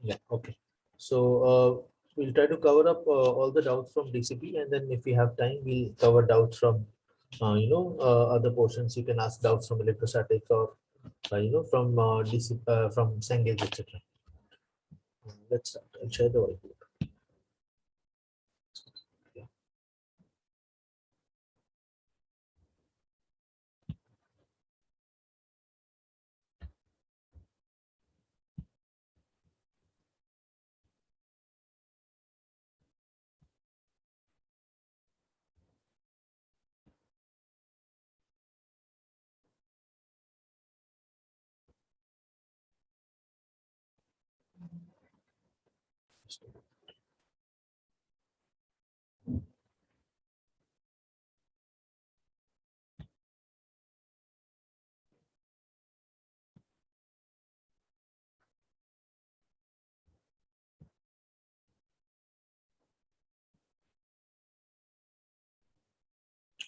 Yeah, okay. So we'll try to cover up all the doubts from DCP, and then if we have time, we'll cover doubts from other portions. You can ask doubts from electrostatics or from DC from Cengage, etc. Let's start. I'll share the whiteboard. Yeah.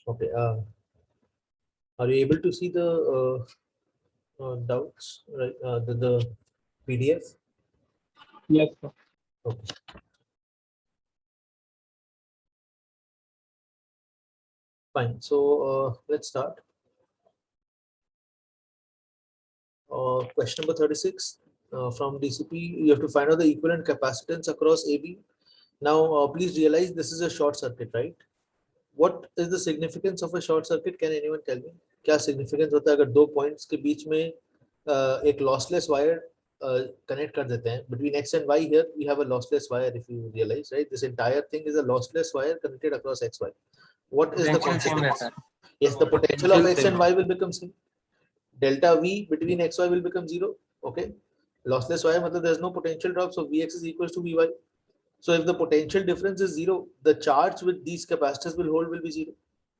Okay. Are you able to see the doubts, right? The PDF. Yes, sir. Okay. Fine. So let's start. Question number 36 from DCP. You have to find out the equivalent capacitance across AB. Now, please realize this is a short circuit, right? What is the significance of a short circuit? Can anyone tell me? क्या significance होता है अगर दो points के बीच में एक lossless wire connect कर देते हैं? Between X and Y here we have a lossless wire, if you realize, right? This entire thing is a lossless wire connected across X, Y. What is the Potential same consequence? रहता है. Yes, the potential of X Potential and Y will become same. Delta V between X, Y will become 0. Okay. Lossless wire मतलब there's no potential drop, so Vx is equals to Vy. So if the potential difference is 0, the charge with these capacitors will be 0.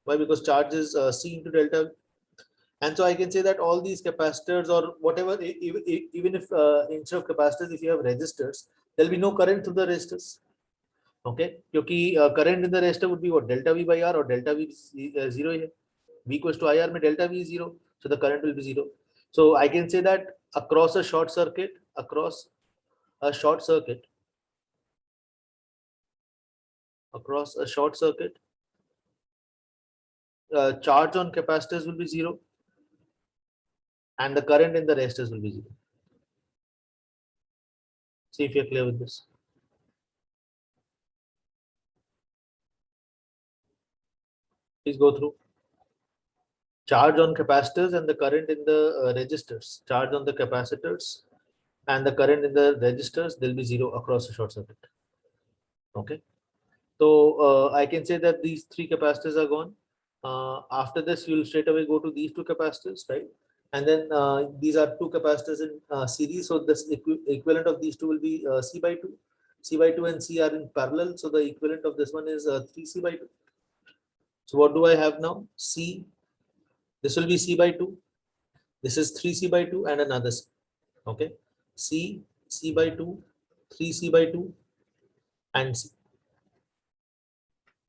Why? Because charge is C into delta. And so I can say that all these capacitors or whatever, even if instead of capacitors, if you have resistors, there'll be no current through the resistors. Okay, क्योंकि current in the resistor would be what? Delta V by R or delta V 0 है. V equals to IR में delta V is 0. So the current will be 0. So I can say that across a short circuit, across a short circuit, charge on capacitors will be 0 and the current in the resistors will be 0. See if you're clear with this. Please go through. Charge on capacitors and the current in the resistors. Charge on the capacitors and the current in the resistors, they'll be 0 across a short circuit. Okay. So I can say that these three capacitors are gone. After this, you'll straight away go to these two capacitors, right? And then these are two capacitors in series. So this equivalent of these two will be C by 2. C by 2 and C are in parallel. So the equivalent of this one is 3C by 2. So what do I have now? C. This will be C by 2. This is 3C by 2 and another C. Okay. C, C by 2, 3C by 2 and C.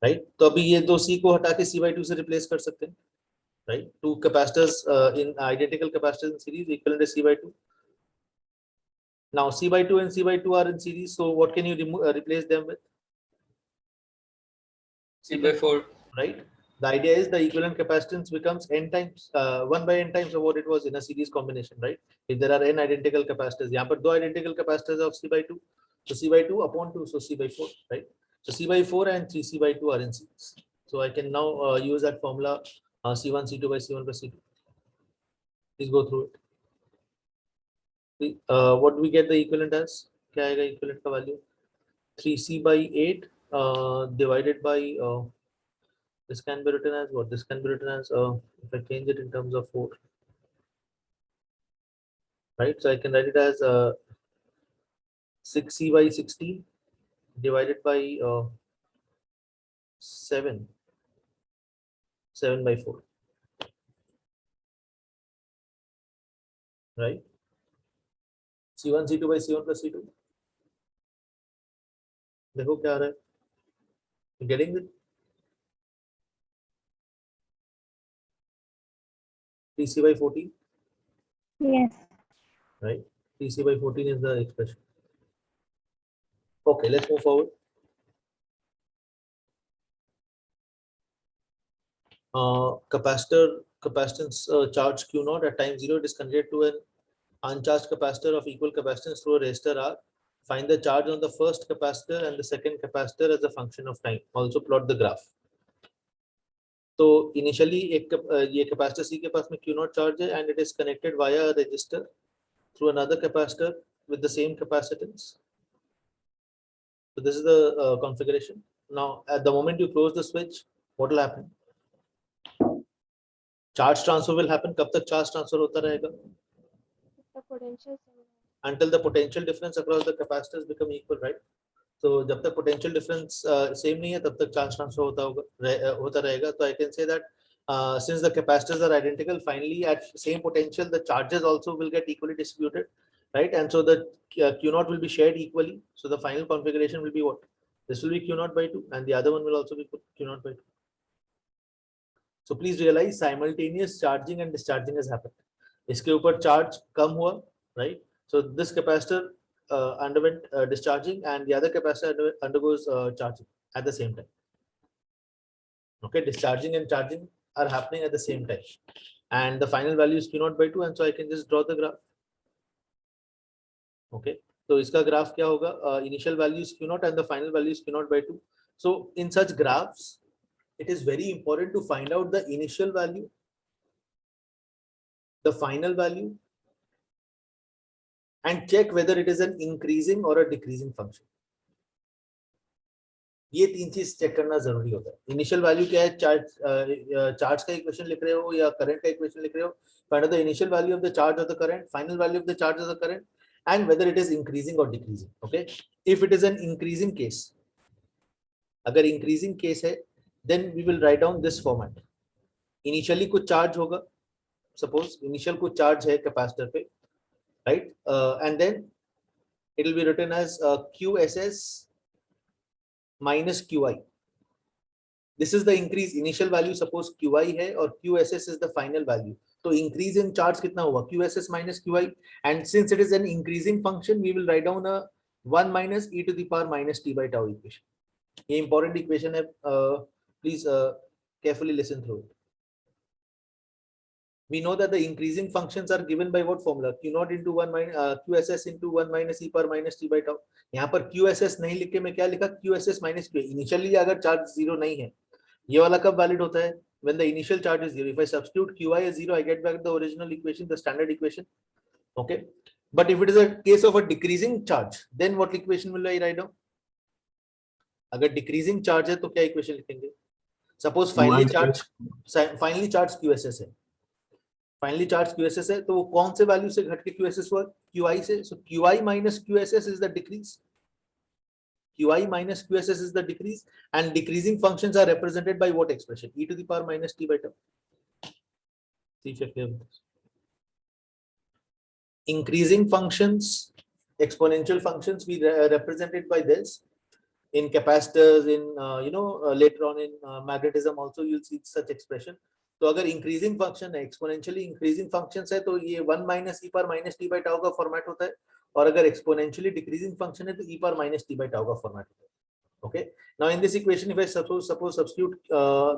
Right? तो अभी ये दो C को हटा के C by 2 से replace कर सकते हैं. Right? Two capacitors in identical capacitors in series equivalent to C by 2. Now C by 2 and C by 2 are in series. So what can you replace them with? C by 4. Right? The idea is the equivalent capacitance becomes n times 1 by n times of what it was in a series combination, right? If there are n identical capacitors, यहाँ पर दो identical capacitors of C by 2, so C by 2 upon 2, so C by 4, right? So C by 4 and 3C by 2 are in series. So I can now use that formula C1 C2 by C1 plus C2. Please go through it. What do we get the equivalent as? क्या आएगा equivalent का value? 3C by 8 divided by this can be written as what? This can be written as if I change it in terms of 4, right? So I can write it as 6C by 16 divided by 7 by 4, right? C1 C2 by C1 plus C2. देखो क्या आ रहा है? You getting it? 3C by 14. Yes. Right? 3C by 14 is the expression. Okay, let's move forward. Capacitance charge Q naught at time 0 it is connected to an uncharged capacitor of equal capacitance through a resistor R. Find the charge on the first capacitor and the second capacitor as a function of time. Also plot the graph. तो initially ये capacitor C के पास में Q naught charge है and it is connected via a resistor through another capacitor with the same capacitance. So this is the configuration. Now at the moment you close the switch, what will happen? Charge transfer will happen. कब तक charge transfer होता रहेगा? Until the potential difference across the capacitors become equal, right? So जब तक potential difference same नहीं है तब तक charge transfer होता रहेगा. So I can say that since the capacitors are identical, finally at same potential the charges also will get equally distributed, right? And so the Q naught will be shared equally. So the final configuration will be what? This will be Q naught by 2 and the other one will also be Q naught by 2. So please realize simultaneous charging and discharging has happened. इसके ऊपर charge कम हुआ, right? So this capacitor underwent discharging and the other capacitor undergoes charging at the same time. Okay, discharging and charging are happening at the same time. And the final value is Q naught by 2 and so I can just draw the graph. Okay, so इसका graph क्या होगा? Initial value is Q naught and the final value is Q naught by 2. So in such graphs, it is very important to find out the initial value, the final value, and check whether it is an increasing or a decreasing function. ये तीन चीज check करना जरूरी होता है. Initial value क्या है? Charge का इक्वेशन लिख रहे हो या करंट का इक्वेशन लिख रहे हो, find out the initial value of the charge of the current, final value of the charge of the current, and whether it is increasing or decreasing. Okay, if it is an increasing case, अगर increasing case है, then we will write down this format. Initially कुछ charge होगा, suppose initial कुछ charge है capacitor पे, right? And then it will be written as QSS minus QI. This is the increase. Initial value suppose QI है और QSS is the final value. So increase in charge कितना हुआ? QSS minus QI. And since it is an increasing function, we will write down a 1 minus e to the power minus t by tau equation. ये important equation है. Please carefully listen through it. We know that the increasing functions are given by what formula? Q naught into 1 minus QSS into 1 minus e power minus t by tau. यहाँ पर QSS नहीं लिख के मैं क्या लिखा? QSS minus QA. Initially अगर charge 0 नहीं है, ये वाला कब valid होता है? When the initial charge is 0. If I substitute QI as 0, I get back the original equation, the standard equation. Okay. But if it is a case of a decreasing charge, then what equation will I write down? अगर decreasing charge है तो क्या equation लिखेंगे? Suppose finally charge QSS है. Finally charge QSS है, तो वो कौन से वैल्यू से घट के QSS हुआ? QI से. So QI minus QSS is the decrease. QI minus QSS is the decrease, and decreasing functions are represented by what expression? E to the power minus t by tau. See if you're clear with this. Increasing functions, exponential functions, we represented by this. In capacitors, in later on in magnetism also you'll see such expression. तो अगर increasing function है, exponentially increasing functions है, तो ये 1 minus e power minus t by tau का format होता है, और अगर exponentially decreasing function है तो e power minus t by tau का format होता है. Okay. Now in this equation, if I suppose substitute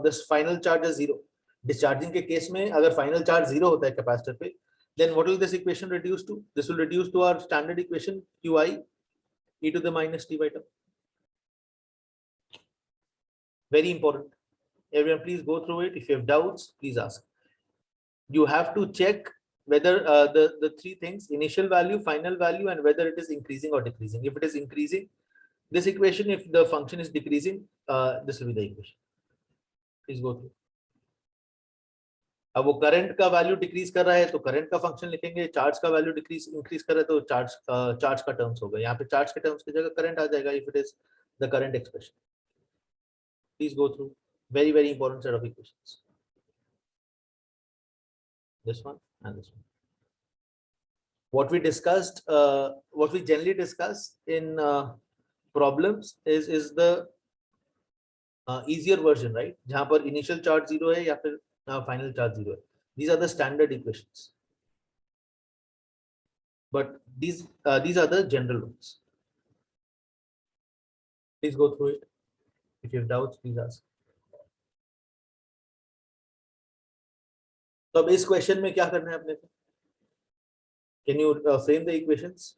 this final charge as 0, discharging के case में अगर final charge 0 होता है capacitor पे, then what will this equation reduce to? This will reduce to our standard equation QI e to the minus t by tau. Very important. Everyone, please go through it. If you have doubts, please ask. You have to check whether the three things: initial value, final value, and whether it is increasing or decreasing. If it is increasing, this equation. If the function is decreasing, this will be the equation. Please go through. अब वो current का value decrease कर रहा है तो current का function लिखेंगे, charge का वैल्यू इंक्रीज कर रहा है तो चार्ज का टर्म्स होगा. यहाँ पे चार्ज के टर्म्स की जगह करंट आ जाएगा if it is the current expression. Please go through. Very, very important set of equations. This one and this one. What we discussed, what we generally discuss in problems is the easier version, right? जहाँ पर initial charge 0 है या फिर final charge 0 है. These are the standard equations. But these are the general ones. Please go through it. If you have doubts, please ask. तो अब इस question में क्या करना है अपने को? Can you frame the equations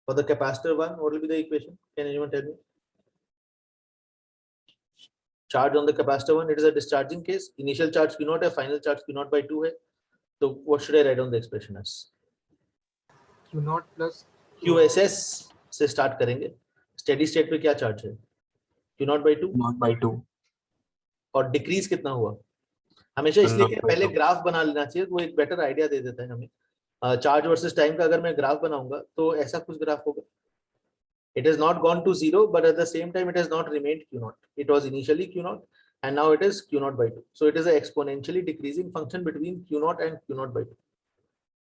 for the capacitor one? What will be the equation? Can anyone tell me? Charge on the capacitor one, it is a discharging case. Initial charge Q naught है, final charge Q naught by 2 है. So what should I write on the expression as? Q naught plus QSS से start करेंगे. Steady state पे क्या charge है? Q naught by 2. Not by 2. और decrease कितना हुआ? हमेशा इसलिए कि 1/2 पहले ग्राफ बना लेना चाहिए, वो एक बेटर आइडिया दे देता है हमें. चार्ज वर्सेस टाइम का अगर मैं ग्राफ बनाऊंगा तो ऐसा कुछ ग्राफ होगा. It has not gone to 0, but at the same time it has not remained Q naught. It was initially Q naught and now it is Q naught by 2. So it is an exponentially decreasing function between Q naught and Q naught by 2.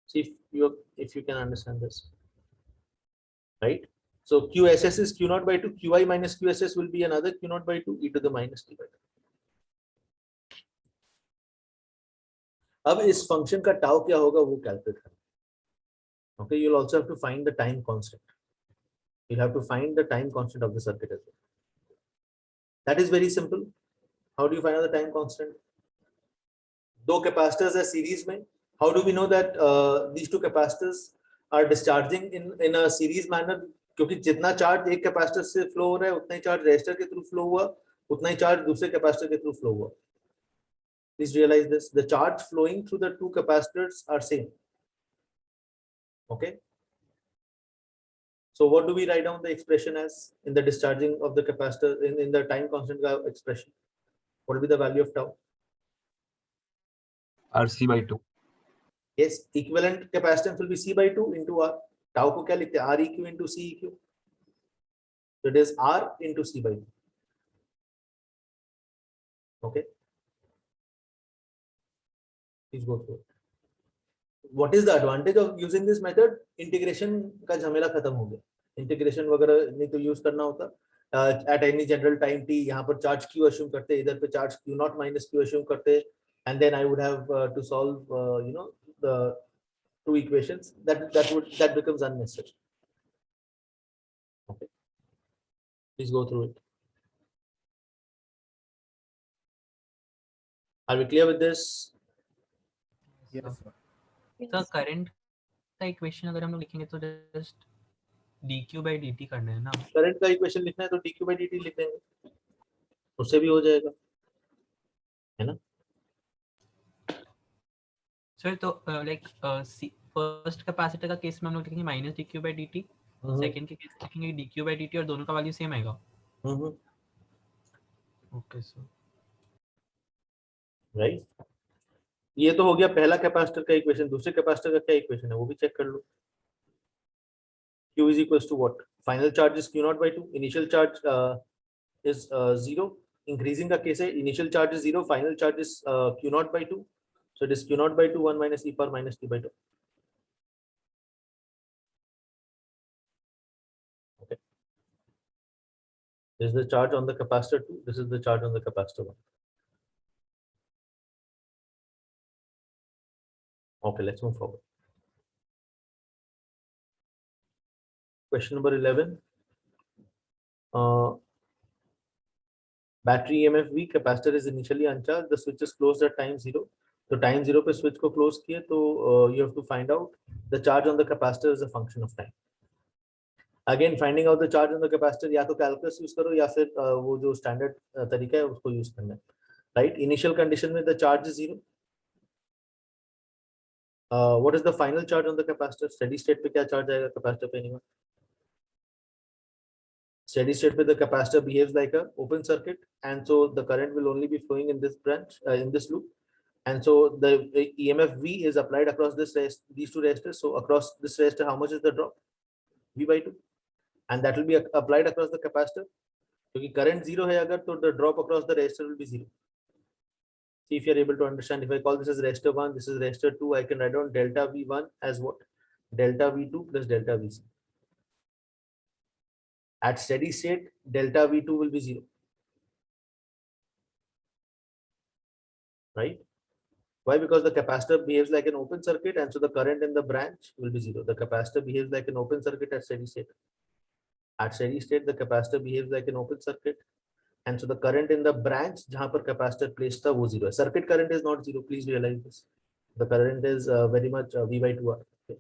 See if you can understand this, right? So QSS is Q naught by 2. QI minus QSS will be another Q naught by 2 e to the minus t by 2. अब इस function का tau क्या होगा वो calculate करना. Okay, you'll also have to find the time constant. You'll have to find the time constant of the circuit as well. That is very simple. How do you find out the time constant? दो capacitors are series में. How do we know that these two capacitors are discharging in a series manner? क्योंकि जितना charge एक capacitor से flow हो रहा है उतना ही चार्ज रेजिस्टर के थ्रू फ्लो हुआ, उतना ही चार्ज दूसरे कैपेसिटर के थ्रू फ्लो हुआ. Please realize this: the charge flowing through the two capacitors are same. Okay. So what do we write down the expression as in the discharging of the capacitor in the time constant expression? What will be the value of tau? RC by 2. Yes, equivalent capacitance will be C by 2 into R. Tau को क्या लिखते हैं? REQ into CEQ. So it is R into C by 2. Okay. Please go through it. What is the advantage of using this method? Integration का झमेला खत्म हो गया. Integration वगैरह नहीं तो use करना होता. At any general time t यहाँ पर charge Q assume करते, इधर पे charge Q naught minus Q assume करते, and then I would have to solve the two equations. That becomes unnecessary. Okay. Please go through it. Are we clear with this? yes, sir. तो current का equation अगर हम लोग लिखेंगे तो just dq by dt करना है ना. करंट का इक्वेशन लिखना है तो dq by dt लिख देंगे, उससे भी हो जाएगा, है ना. सर तो लाइक फर्स्ट कैपेसिटर का केस में हम लोग लिखेंगे minus dq by dt, second के केस में लिखेंगे dq by dt और दोनों का वैल्यू सेम आएगा. Okay sir, right. ये तो हो गया पहला कैपेसिटर का इक्वेशन. दूसरे कैपेसिटर का क्या इक्वेशन है वो भी चेक कर लो. Q is equals to what? Final charge is Q naught by 2. Initial charge is 0. Increasing का केस है, initial charge is 0, final charge is Q naught by 2. So it is Q naught by 2 1 minus e power minus t by 2. Okay. This is the charge on the capacitor 2. This is the charge on the capacitor 1. Okay, let's move forward. Question number 11. Battery EMF weak, capacitor is initially uncharged, the switch is closed at time 0. So time 0 पे switch को close किए तो you have to find out the charge on the capacitor is a function of time. Again, finding out the charge on the capacitor या तो calculus use करो या फिर वो जो standard तरीका है उसको use करना है. Right? Initial condition में the charge is 0. What is the final charge on the capacitor? Steady state पे क्या charge आएगा capacitor पे? नहीं. Steady state पे the capacitor behaves like a open circuit, and so the current will only be flowing in this branch, in this loop, and so the EMF V is applied across these two resistors. So across this resistor, how much is the drop? V by 2, and that will be applied across the capacitor. क्योंकि current 0 है अगर तो the drop across the resistor will be 0. See if you are able to understand. If I call this as resistor 1, this is resistor 2, I can write down delta V1 as what? Delta V2 plus delta Vc. At steady state, delta V2 will be 0. Right? Why? Because the capacitor behaves like an open circuit, and so the current in the branch will be 0. The capacitor behaves like an open circuit at steady state. At steady state, the capacitor behaves like an open circuit, and so the current in the branch जहाँ पर capacitor placed था वो zero है. Circuit current is not zero. Please realize this. The current is very much V by 2R. Okay?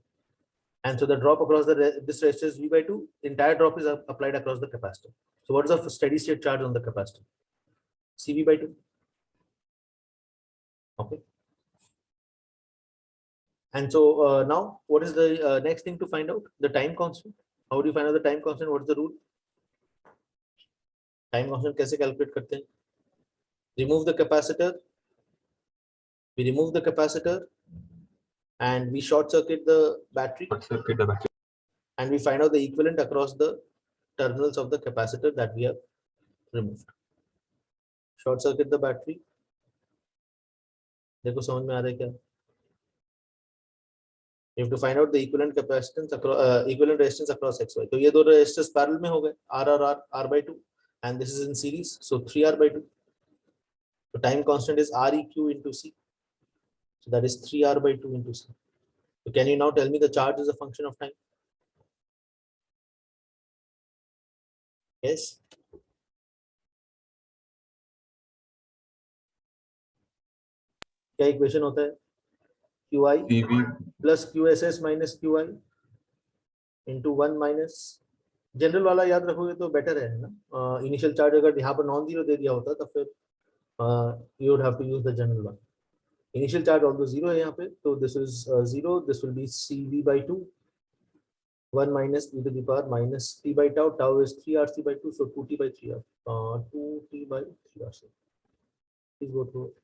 And so the drop across this resistor is V by 2. Entire drop is applied across the capacitor. So what is the steady state charge on the capacitor? CV by 2. Okay. And so now what is the next thing to find out? The time constant. How do you find out the time constant? What is the rule? Time constant कैसे calculate करते हैं? Remove the capacitor. We remove the capacitor and we short circuit the battery. Circuit the battery. And we find out the equivalent across the terminals of the capacitor that we have removed. Short circuit the battery. देखो समझ में आ रहा है क्या? You have to find out the equivalent capacitance across equivalent resistance across XY. तो ये दो resistors parallel में हो गए R by 2 and this is in series, so 3R by 2. So time constant is Req into C. So that is 3R by 2 into C. So can you now tell me the charge is a function of time? Yes. क्या equation होता है? QI CV plus QSS minus QI into 1 minus general वाला याद रखोगे तो better है ना. Initial charge अगर यहाँ पर नॉन जीरो दे दिया होता तो फिर you would have to use the general one. Initial charge although zero है यहाँ पे, तो this is 0. This will be CV by 2. 1 minus e to the power minus t by tau. Tau is 3RC by 2, so 2t by 3R. 2t by 3RC. Please go through it.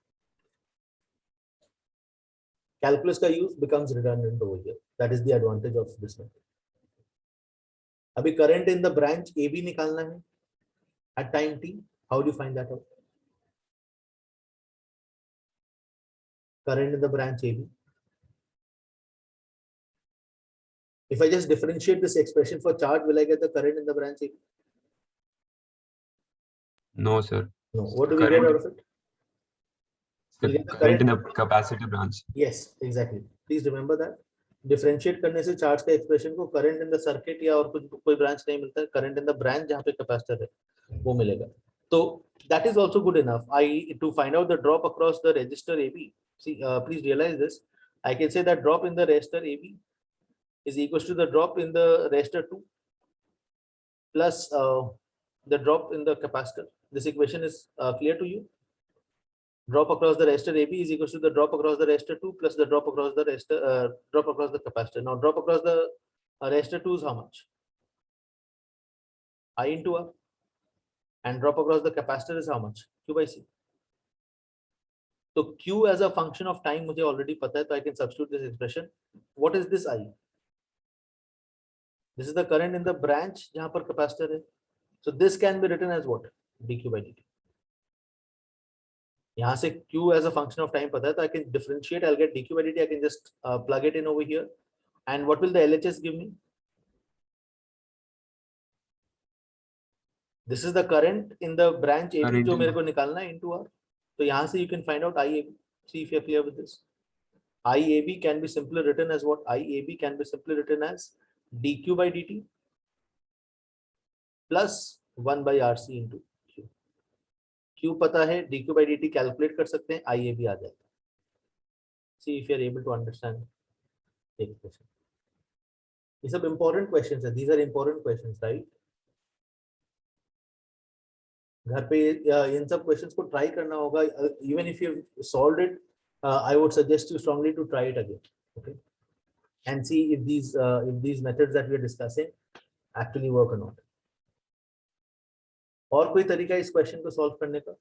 Calculus का use becomes redundant over here. That is the advantage of this method. अभी current in the branch AB निकालना है at time t. How do you find that out? Current in the branch AB. If I just differentiate this expression for charge, will I get the current in the branch AB? No, sir. No. What do we get out of it? The We'll get the current in the capacitor branch. Yes, exactly. Please remember that. Differentiate करने से charge का expression को current in the circuit या और कुछ कोई branch नहीं मिलता है, करंट इन द ब्रांच जहाँ पे कैपेसिटर है वो मिलेगा. तो that is also good enough. To find out the drop across the resistor AB. See, please realize this. I can say that drop in the resistor AB is equals to the drop in the resistor 2 plus the drop in the capacitor. This equation is clear to you. Drop across the resistor AB is equals to the drop across the resistor 2 plus the drop across the resistor drop across the capacitor. Now drop across the resistor 2 is how much? I into R. And drop across the capacitor is how much? Q by C. So Q as a function of time मुझे already पता है, तो I can substitute this expression. What is this I? This is the current in the branch जहाँ पर capacitor है. So this can be written as what? dq by dt. यहाँ से Q as a function of time पता है, तो I can differentiate. I'll get dq by dt. I can just plug it in over here. And what will the LHS give me? This is the current in the branch AB Current जो in- मेरे को निकालना है into R. तो यहाँ से you can find out IAB. See if you're clear with this. IAB can be simply written as what? IAB can be simply written as dq by dt plus 1 by RC into Q. Q पता है, dq by dt calculate कर सकते हैं, IAB आ जाएगा. See if you're able to understand the equation. ये सब important questions है. These are important questions, right? घर पे इन सब क्वेश्चंस को ट्राई करना होगा. Even if you solved it, I would suggest you strongly to try it again, okay, and see if these methods that we are discussing actually work or not. और कोई तरीका इस क्वेश्चन को solve करने का?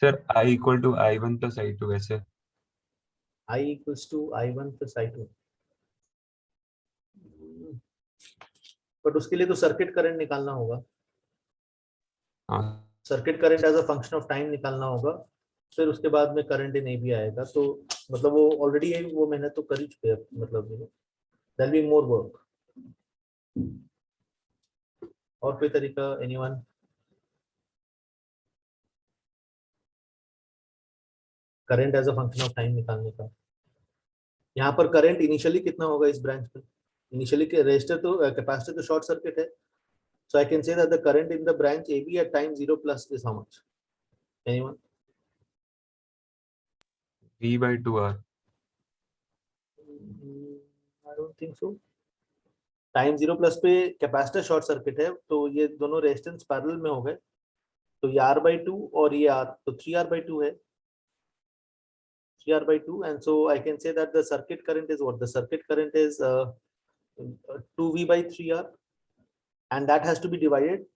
Sir, I equal to I1 plus I2 ऐसे. I equals to I1 plus I2. बट उसके लिए तो सर्किट करंट निकालना होगा. हाँ. Circuit current as a function of time निकालना होगा, फिर उसके बाद में करंट इन AB आएगा. तो मतलब वो ऑलरेडी वो मेहनत तो कर ही चुके हैं, मतलब there will be more work. और कोई तरीका? Anyone? Current as a function of time निकालने का. यहाँ पर करंट इनिशियली कितना होगा इस ब्रांच पे? इनिशियली के रेजिस्टर तो कैपेसिटर तो शॉर्ट सर्किट है, So I can say that the current in the branch AB at time 0 plus is how much? Anyone? V by 2R. I don't think so. Time 0 plus पे capacitor short circuit है, तो ये दोनों resistance parallel में हो गए, तो ये R/2 और ये R, तो 3R/2 है, 3R/2, and so I can say that the circuit current is what? The circuit current is 2V/3R, and that has to be divided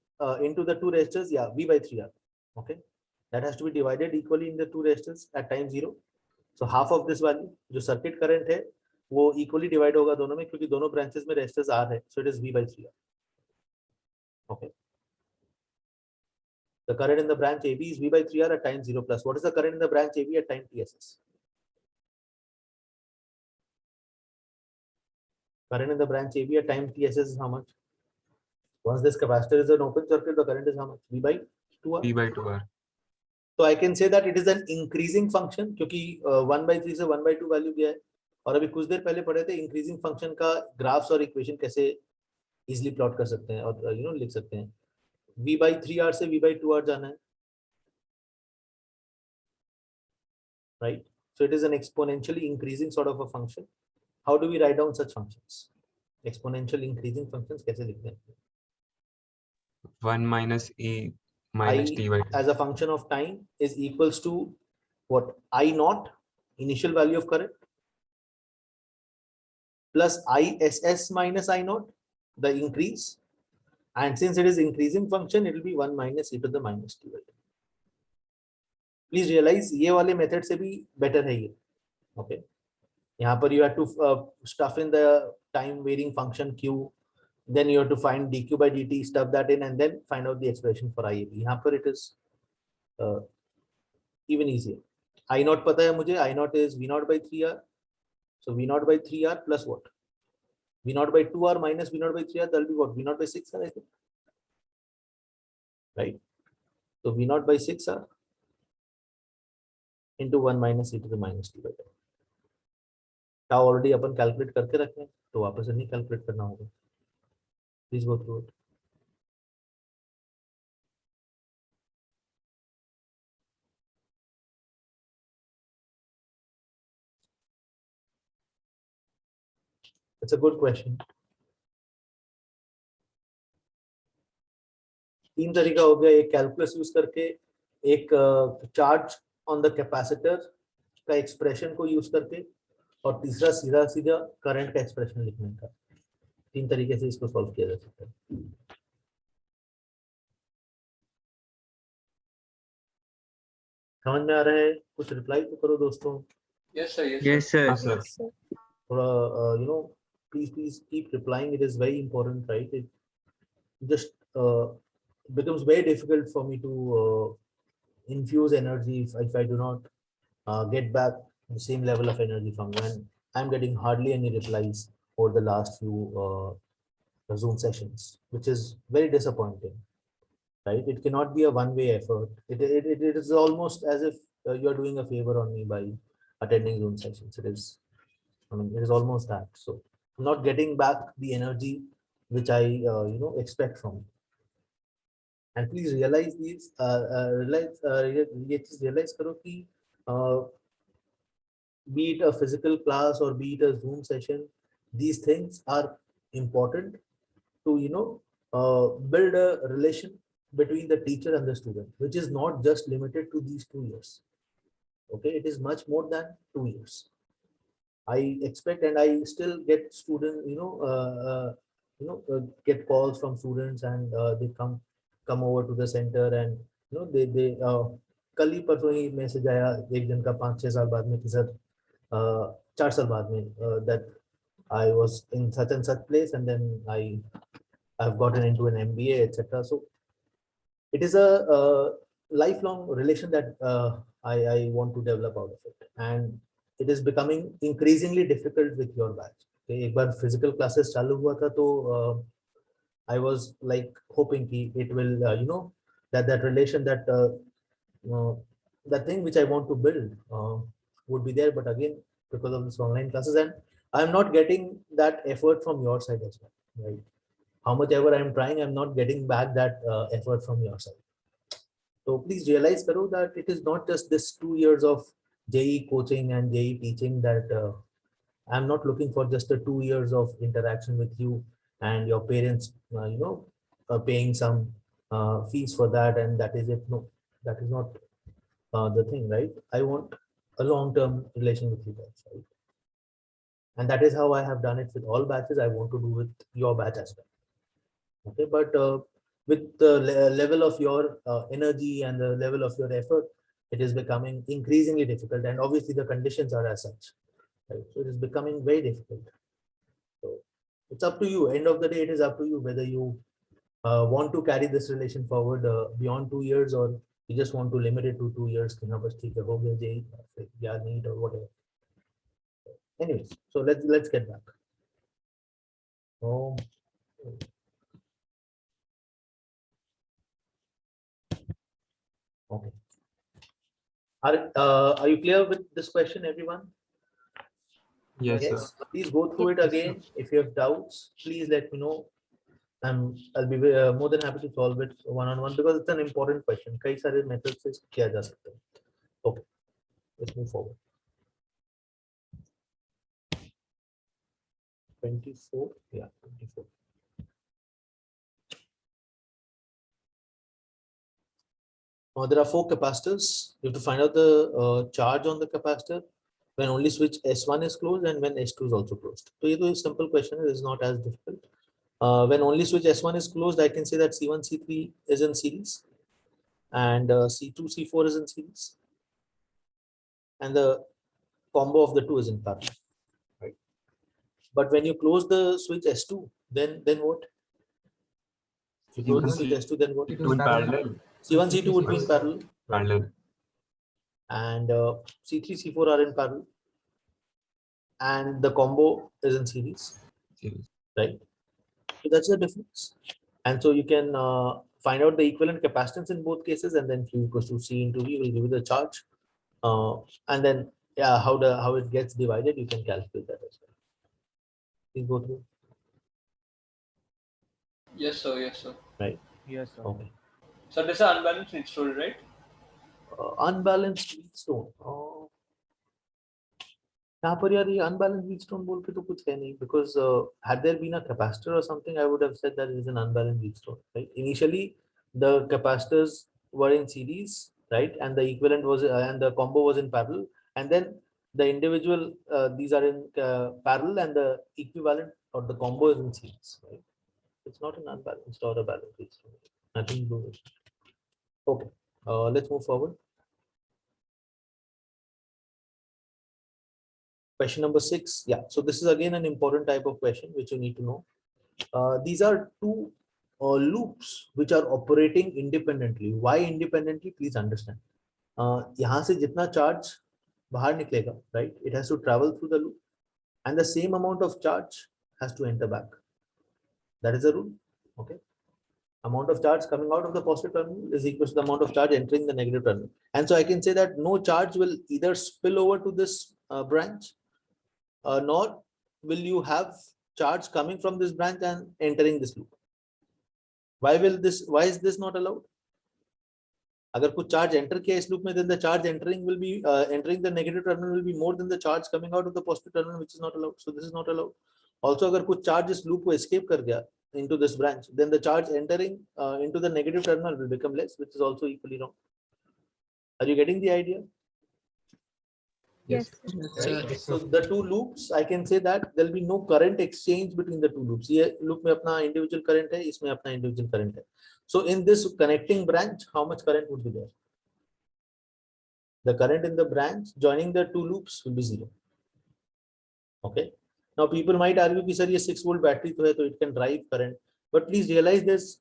into the two resistors. Yeah, V/3R. Okay, that has to be divided equally in the two resistors at time 0. So half of this value जो circuit current है वो equally divide होगा दोनों में, क्योंकि दोनों branches में resistors R है, so it is V/3R. Okay. The current in the branch AB is V/3R at time 0 plus. What is the current in the branch AB at time TSS? Current in the branch AB at time TSS is how much? Once this capacitor is an open circuit, the current is how much? V/2R. V by 2R. So I can say that it is an increasing function, क्योंकि 1/3 से 1/2 value दिया है, और अभी कुछ देर पहले पढ़े थे इंक्रीजिंग फंक्शन का ग्राफ्स और इक्वेशन कैसे इजीली प्लॉट कर सकते हैं और लिख सकते हैं. V/3R से V/2R जाना है, right? So it is an exponentially increasing sort of a function. How do we write down such functions? Exponential increasing functions कैसे लिखते हैं? 1 minus E minus I T by 2. as a function of time is equals to what? I0, initial value of current, plus ISS minus I0, the increase, and since it is increasing function, it will be 1 minus e to the minus t by 2. Please realize ये वाले method से भी better है ये. Okay, यहाँ पर you have to stuff in the time varying function q, then you have to find dq by dt, stuff that in, and then find out the expression for IAB. यहाँ पर it is even easier. I0 पता है मुझे, I0 is V0/3R, so V0/3R plus what? V0/2R minus V0/3R, that will be what? V0/6R, I think, right? So V0/6R into 1 minus e to the minus t by 2. क्या already अपन calculate करके रखे हैं, तो वापस से नहीं कैलकुलेट करना होगा. Please go through it. It's a good question. 3 तरीका हो गया, एक कैलकुलस यूज करके, एक चार्ज ऑन द कैपेसिटर का एक्सप्रेशन को यूज करके, और तीसरा सीधा सीधा करंट का एक्सप्रेशन लिखने का. 3 तरीके से इसको सॉल्व किया जा सकता है. समझ में आ रहा है? कुछ रिप्लाई तो करो दोस्तों. Yes, sir. Yes, sir. हाँ सर. थोड़ा please keep replying. It is very important, right? It just becomes very difficult for me to infuse energy if I do not get back the same level of energy from you. And I'm getting hardly any replies over the last few Zoom sessions, which is very disappointing, right? It cannot be a one-way effort. It is almost as if you are doing a favor on me by attending Zoom sessions. It is, I mean, it is almost that. So I'm not getting back the energy which I expect from you. And please realize these, realize करो कि be it a physical class or be it a Zoom session, these things are important to build a relation between the teacher and the student, which is not just limited to these 2 years. Okay, it is much more than 2 years. I expect, and I still get student, get calls from students, and they come over to the center, and they कल ही परसों ही message आया एक दिन का 5-6 साल बाद में कि सर 4 साल बाद में that I was in such and such place, and then I've gotten into an MBA, etc. So it is a lifelong relation that I want to develop out of it, and it is becoming increasingly difficult with your batch. Okay, एक बार physical classes चालू हुआ था तो I was like hoping कि it will that relation, that the thing which I want to build would be there, but again because of this online classes, and I'm not getting that effort from your side as well, right? how much ever I'm trying, I'm not getting back that effort from your side. So please realize, Karo, that it is not just this 2 years of JEE coaching and JEE teaching that I'm not looking for just the 2 years of interaction with you and your parents, paying some fees for that, and that is it. No, that is not the thing, right? I want a long-term relation with you guys, right? And that is how I have done it with all batches. I want to do with your batch as well. Okay, but with the level of your energy and the level of your effort, it is becoming increasingly difficult, and obviously the conditions are as such, right? So it is becoming very difficult. So it's up to you. End of the day, it is up to you whether you want to carry this relation forward beyond 2 years, or you just want to limit it to 2 years. Need or whatever. Anyways, so let's get back. Oh. Okay. Are you clear with this question, everyone? Yes, sir. Yes. Please go through it again. If you have doubts, please let me know. I'll be more than happy to solve it one-on-one, because it's an important question. कई सारे methods से किया जा सकता है. Okay. Let's move forward. 24. Yeah, 24. Now there are 4 capacitors. You have to find out the charge on the capacitor when only switch S1 is closed and when S2 is also closed. So it is a simple question. It is not as difficult. When only switch S1 is closed, I can say that C1, C3 is in series, and C2, C4 is in series, and the combo of the two is in parallel. Right? But when you close the switch S2, then what? If you close the switch S2, then what? Two in parallel. C1, C2 would be in parallel. Parallel. And C3, C4 are in parallel, and the combo is in series, Series. right? So that's the difference. And so you can find out the equivalent capacitance in both cases, and then Q equals to C into V will give you the charge. And then how it gets divided, you can calculate that as well. Please go through. Yes, sir. Yes, sir. Right. Yes, sir. Okay. So this is an unbalanced lead story, right? Unbalanced Wheatstone. यहाँ पर यार ये unbalanced Wheatstone बोल के तो कुछ है नहीं, because had there been a capacitor or something, I would have said that it is an unbalanced Wheatstone, right? Initially, the capacitors were in series, right, and the equivalent was and the combo was in parallel, and then the individual these are in parallel, and the equivalent or the combo is in series, right? It's not an unbalanced or a balanced Wheatstone. Nothing to do with it. Okay, let's move forward. Question number 6. Yeah, so this is again an important type of question which you need to know. These are two loops which are operating independently. Why independently? Please understand. यहाँ से जितना charge बाहर निकलेगा, right? It has to travel through the loop, and the same amount of charge has to enter back. That is the rule. Okay. Amount of charge coming out of the positive terminal is equal to the amount of charge entering the negative terminal. And so I can say that no charge will either spill over to this branch, nor will you have charge coming from this branch and entering this loop. Why is this not allowed? अगर कुछ charge enter किया इस loop में, then the charge entering will be entering the negative terminal will be more than the charge coming out of the positive terminal, which is not allowed. So this is not allowed. Also, अगर कुछ charge इस loop को escape कर गया into this branch, then the charge entering into the negative terminal will become less, which is also equally wrong. Are you getting the idea? Yes. Right? So the two loops, I can say that there will be no current exchange between the two loops. ये loop में अपना individual current है, इसमें अपना individual current है. So in this connecting branch, how much current would be there? The current in the branch joining the two loops will be 0. Okay. Now people might argue कि sir ये 6 volt battery तो है, तो it can drive current. But please realize this.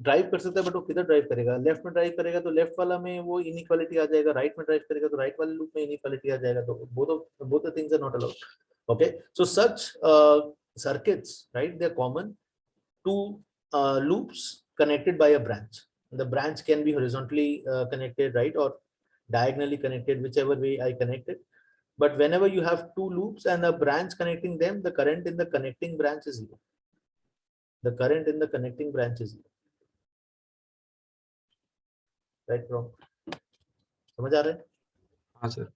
Drive कर सकता है, but वो किधर ड्राइव करेगा? लेफ्ट में ड्राइव करेगा तो लेफ्ट वाला में वो इनइक्वालिटी आ जाएगा, राइट में ड्राइव करेगा तो राइट वाले लूप में इनइक्वालिटी आ जाएगा. तो both the things are not allowed. Okay, so such circuits, right, they're common to loops connected by a branch. The branch can be horizontally connected, right, or diagonally connected, whichever way I connect it. But whenever you have two loops and a branch connecting them, the current in the connecting branch is 0. the current in the connecting branch is 0. Right, wrong? समझ आ रहा है? हाँ sir.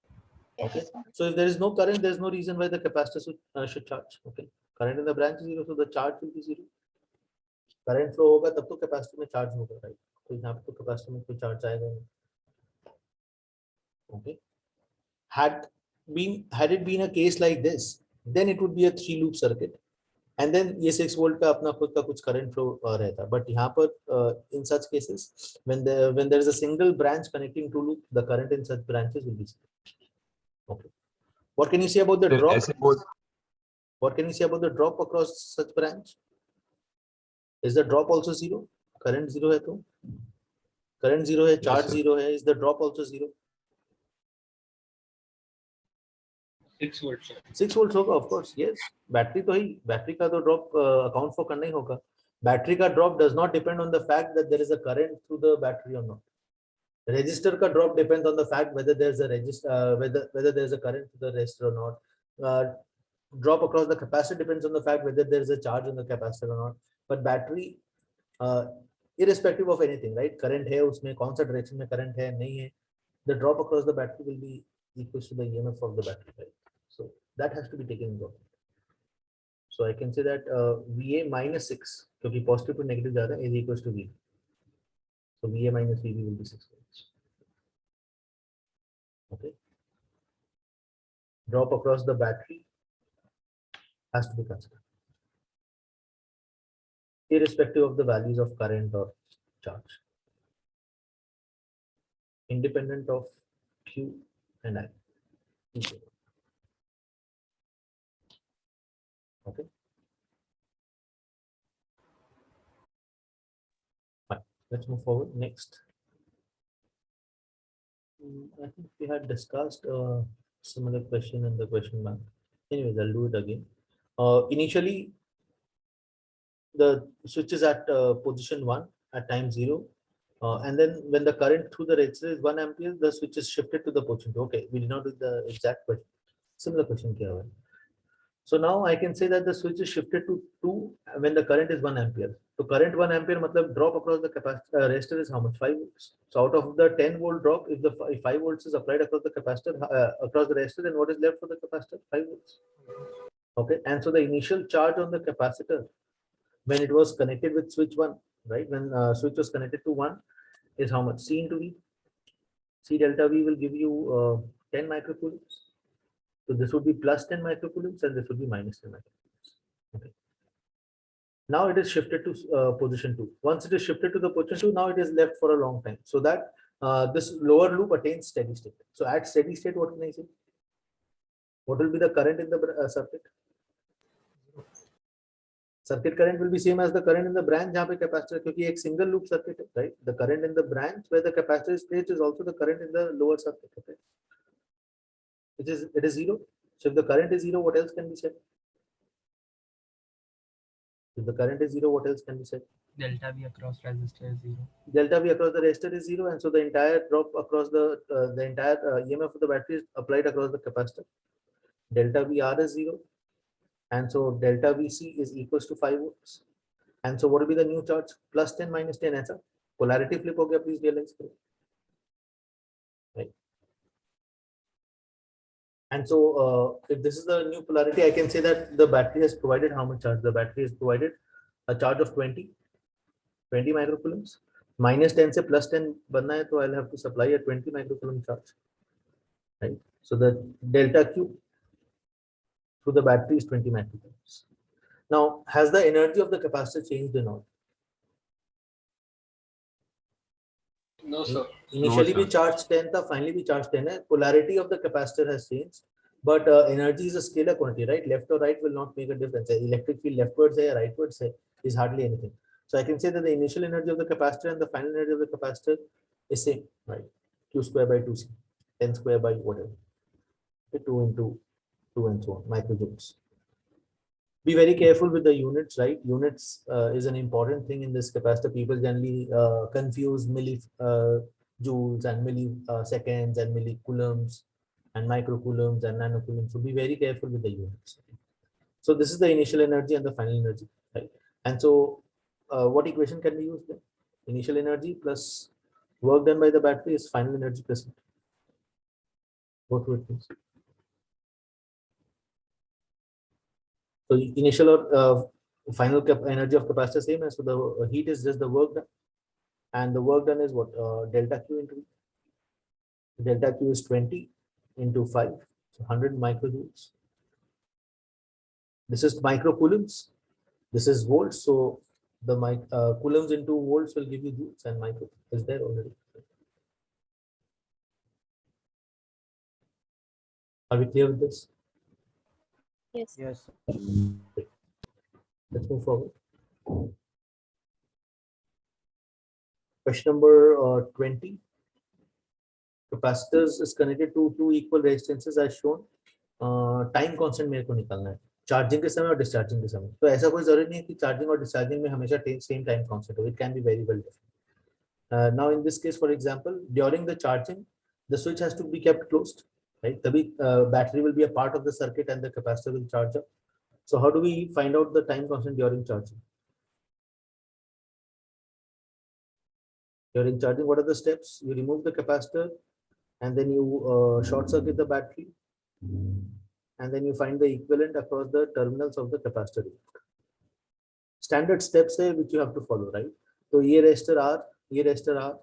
Okay. So if there is no current, there is no reason why the capacitor should charge. Okay. Current in the branch is 0, so the charge will be 0. Current flow होगा तब तो capacitor में charge होगा, right? तो यहाँ पे तो capacitor में कोई charge आएगा नहीं. Okay. Had it been a case like this, then it would be a 3-loop circuit, and then ये 6 volt का अपना खुद का कुछ current flow रहता. But यहाँ पर in such cases, when there is a single branch connecting 2 loop, the current in such branches will be 0. Okay. What can you say about the Sir, drop? ऐसे बोल. What can you say about the drop across such branch? Is the drop also 0? Current 0 है तो? Current 0 है, charge sir. 0 है. Is the drop also 0? 6 volts. 6 volts होगा, of course. Yes. Battery तो ही. Battery का तो drop account for करना ही होगा. Battery का drop does not depend on the fact that there is a current through the battery or not. Resistor का drop depends on the fact whether there is a whether there is a current to the resistor or not. Drop across the capacitor depends on the fact whether there is a charge on the capacitor or not. But battery, irrespective of anything, right? Current है उसमें, कौन सा direction में current है, नहीं है. The drop across the battery will be equal to the EMF of the battery, right? So that has to be taken into account. So I can say that VA minus 6, क्योंकि positive to negative जा रहा है, is equals to V. So VA minus VB will be 6 volts. Okay. Drop across the battery has to be considered, irrespective of the values of current or charge, independent of Q and I. Okay. Fine. Let's move forward. Next. I think we had discussed similar question in the question bank. Anyways, I'll do it again. Initially, the switch is at position 1 at time 0. And then when the current through the resistor is 1 ampere, the switch is shifted to the position 2. Okay, we did not do the exact question. Similar question here. So now I can say that the switch is shifted to 2 when the current is 1 ampere. So current 1 ampere matlab drop across the capacitor resistor is how much? 5 volts. So out of the 10 volt drop, if the 5 volts is applied across the capacitor, across the resistor, then what is left for the capacitor? 5 volts. Okay, and so the initial charge on the capacitor when it was connected with switch 1, right? When switch was connected to 1 is how much? C into V. C delta V will give you 10 microcoulombs. So this would be plus 10 microcoulombs and this would be minus 10 microcoulombs. Okay. Now it is shifted to position 2. Once it is shifted to the position 2, now it is left for a long time. So that this lower loop attains steady state. So at steady state, what can I say? What will be the current in the circuit? Circuit current will be same as the current in the branch जहाँ पे capacitor, क्योंकि एक single loop circuit है, right? The current in the branch where the capacitor is placed is also the current in the lower circuit. Okay? It is 0. So if the current is 0, what else can be said? If the current is 0, what else can be said? Delta V across resistor is 0. Delta V across the resistor is 0, and so the entire drop across the entire EMF of the battery is applied across the capacitor. Delta VR is 0, and so delta VC is equals to 5 volts. And so what will be the new charge? Plus 10 minus 10. ऐसा polarity flip हो गया, please realize करो. Right. And so if this is the new polarity, I can say that the battery has provided how much charge? The battery has provided a charge of 20 microcoulombs. Minus 10 से plus 10 बनना है, तो I'll have to supply a 20 microcoulomb charge. Right. So the delta Q through the battery is 20 microcoulombs. Now, has the energy of the capacitor changed or not? No, sir. Initially No, we sir. charged 10 था, finally we charged 10 है. Polarity of the capacitor has changed, but energy is a scalar quantity, right? Left or right will not make a difference. Electric field leftwards है, rightwards है, is hardly anything. So I can say that the initial energy of the capacitor and the final energy of the capacitor is same, right? Q square by 2C, 10 square by whatever. Okay, 2 into 2 and so on, microjoules. Be very careful with the units, right? Units is an important thing in this capacitor. People generally confuse millijoules and milliseconds and millicoulombs and microcoulombs and nanocoulombs. So be very careful with the units. So this is the initial energy and the final energy, right? And so what equation can we use then? Initial energy plus work done by the battery is final energy present. Go through it, please. So initial or final energy of capacitor same, and so the heat is just the work done, and the work done is what, delta Q into V. Delta Q is 20 into 5, so 100 microjoules. This is microcoulombs. This is volts. So the coulombs into volts will give you joules, and micro is there already. Are we clear with this? Yes. Yes. Let's move forward. Question number 20. Capacitors is connected to two equal resistances as shown. Time constant मेरे को निकालना है charging के समय और discharging के समय. तो ऐसा कोई जरूरी नहीं है कि चार्जिंग और डिस्चार्जिंग में हमेशा सेम टाइम कांस्टेंट हो. It can be very well different. Now in this case for example during the charging the switch has to be kept closed, right? तभी battery will be a part of the circuit and the capacitor will charge up. So how do we find out the time constant during charging? During charging, what are the steps? You remove the capacitor and then you short circuit the battery, and then you find the equivalent across the terminals of the capacitor. Standard steps है which you have to follow, right? So ये resistor R, ये resistor R.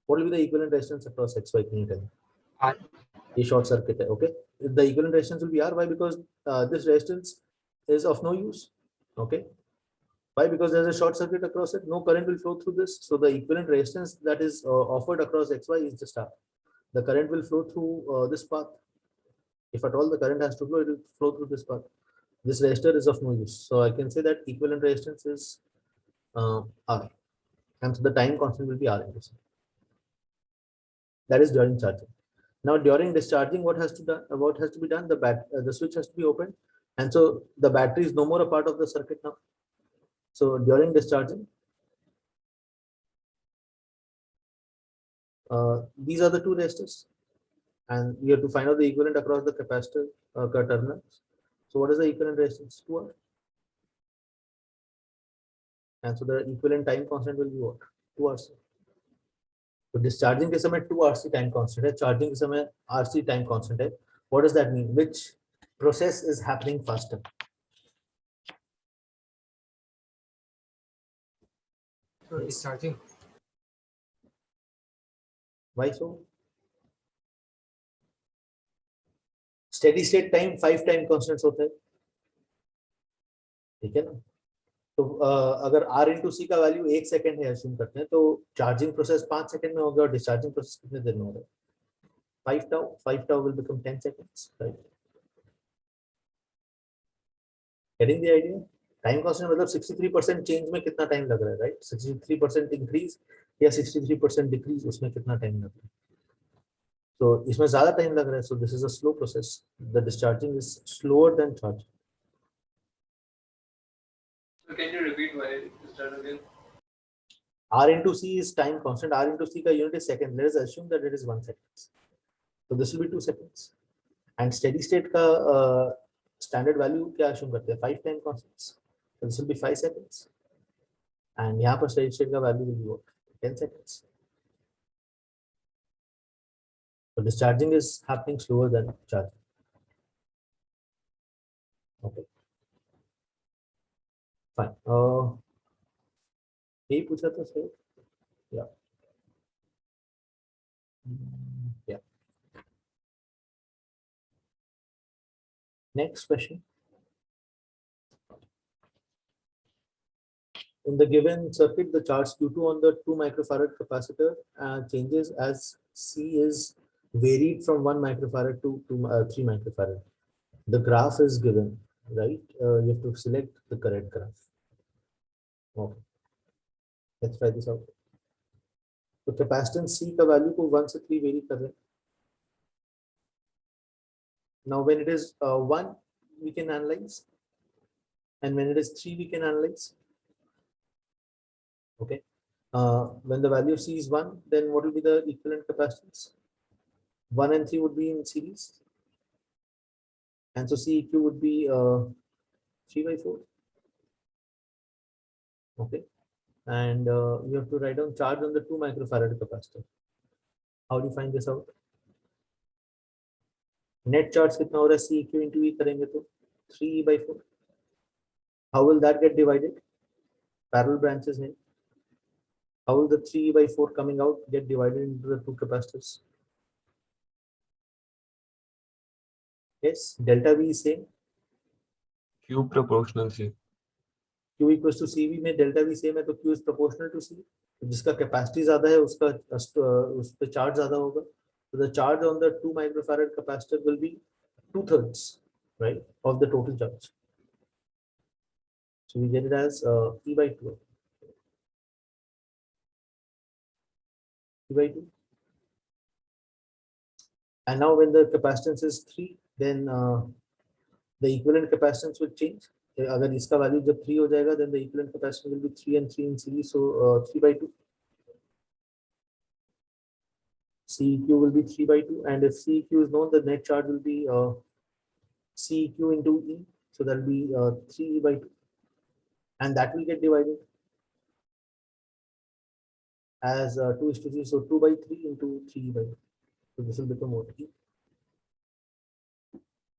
What will be the equivalent resistance across X, Y? Can you tell me? R. ये short circuit है, okay? The equivalent resistance will be R. Why? Because this resistance is of no use, okay? Why? Because there's a short circuit across it. No current will flow through this. So the equivalent resistance that is offered across X, Y is just R. The current will flow through this path. If at all the current has to flow, it will flow through this path. This resistor is of no use. So I can say that equivalent resistance is R. And so the time constant will be R in this. That is during charging. Now during discharging, what has to be done? The switch has to be opened. And so the battery is no more a part of the circuit now. So during discharging, these are the two resistors, and we have to find out the equivalent across the capacitor terminals. So what is the equivalent resistance? 2R. And so the equivalent time constant will be what? 2RC. So discharging के समय 2RC time constant है, charging के समय RC time constant है. What does that mean? Which process is happening faster? So discharging. Why so? Steady state time 5 time constants होता है, ठीक है ना? तो अगर R into C का वैल्यू 1 सेकंड है assume करते हैं, तो चार्जिंग प्रोसेस 5 सेकंड में होगा और डिस्चार्जिंग प्रोसेस कितने देर में होगा? 5 tau will become 10 seconds, right? Getting the idea? Time constant मतलब 63% चेंज में कितना टाइम लग रहा है, राइट? 63% इंक्रीज या 63% डिक्रीज, उसमें कितना टाइम लग रहा है? तो इसमें ज्यादा टाइम लग रहा है, so this is a slow process. The discharging is slower than charging. So can you repeat why this done again? R into C is time constant. R into C का unit is second. Let us assume that it is 1 second. So this will be 2 seconds. And steady state का standard value क्या assume करते हैं? 5 time constants. So this will be 5 seconds. And यहाँ पर steady state का value will be what? 10 seconds. So discharging is happening slower than charging. Okay. Fine. यही पूछा था sir. Yeah. Yeah. Next question. In the given circuit, the charge Q2 on the 2 microfarad capacitor changes as C is varied from 1 microfarad to 3 microfarad. The graph is given, right? You have to select the correct graph. Okay. Let's try this out. So capacitance C का value को 1 से 3 vary कर रहे हैं. Now when it is 1, we can analyze, and when it is 3, we can analyze. Okay. When the value of C is 1, then what will be the equivalent capacitance? 1 and 3 would be in series, and so CEQ would be 3/4. Okay, and you have to write down charge on the 2 microfarad capacitor. How do you find this out? Net charge कितना हो रहा है? CEQ into E करेंगे तो 3E/4. How will that get divided? Parallel branches हैं. How will the 3E/4 coming out get divided into the 2 capacitors? Yes, delta V is same. Q proportional C. Q equals to CV में delta V same है तो Q is proportional to C. तो जिसका capacity ज़्यादा है उसका उस पे charge ज़्यादा होगा. So the charge on the 2 microfarad capacitor will be 2/3, right, of the total charge. So we get it as E/2. E/2. And now when the capacitance is 3, then the equivalent capacitance will change. अगर इसका value जब 3 हो जाएगा, then the equivalent capacitance will be 3 and 3 in series, so 3/2. CEQ will be 3/2, and if CEQ is known, the net charge will be CEQ into E, so that will be 3E/2, and that will get divided as 2:3, so 2/3 into 3E/2. So this will become what? E.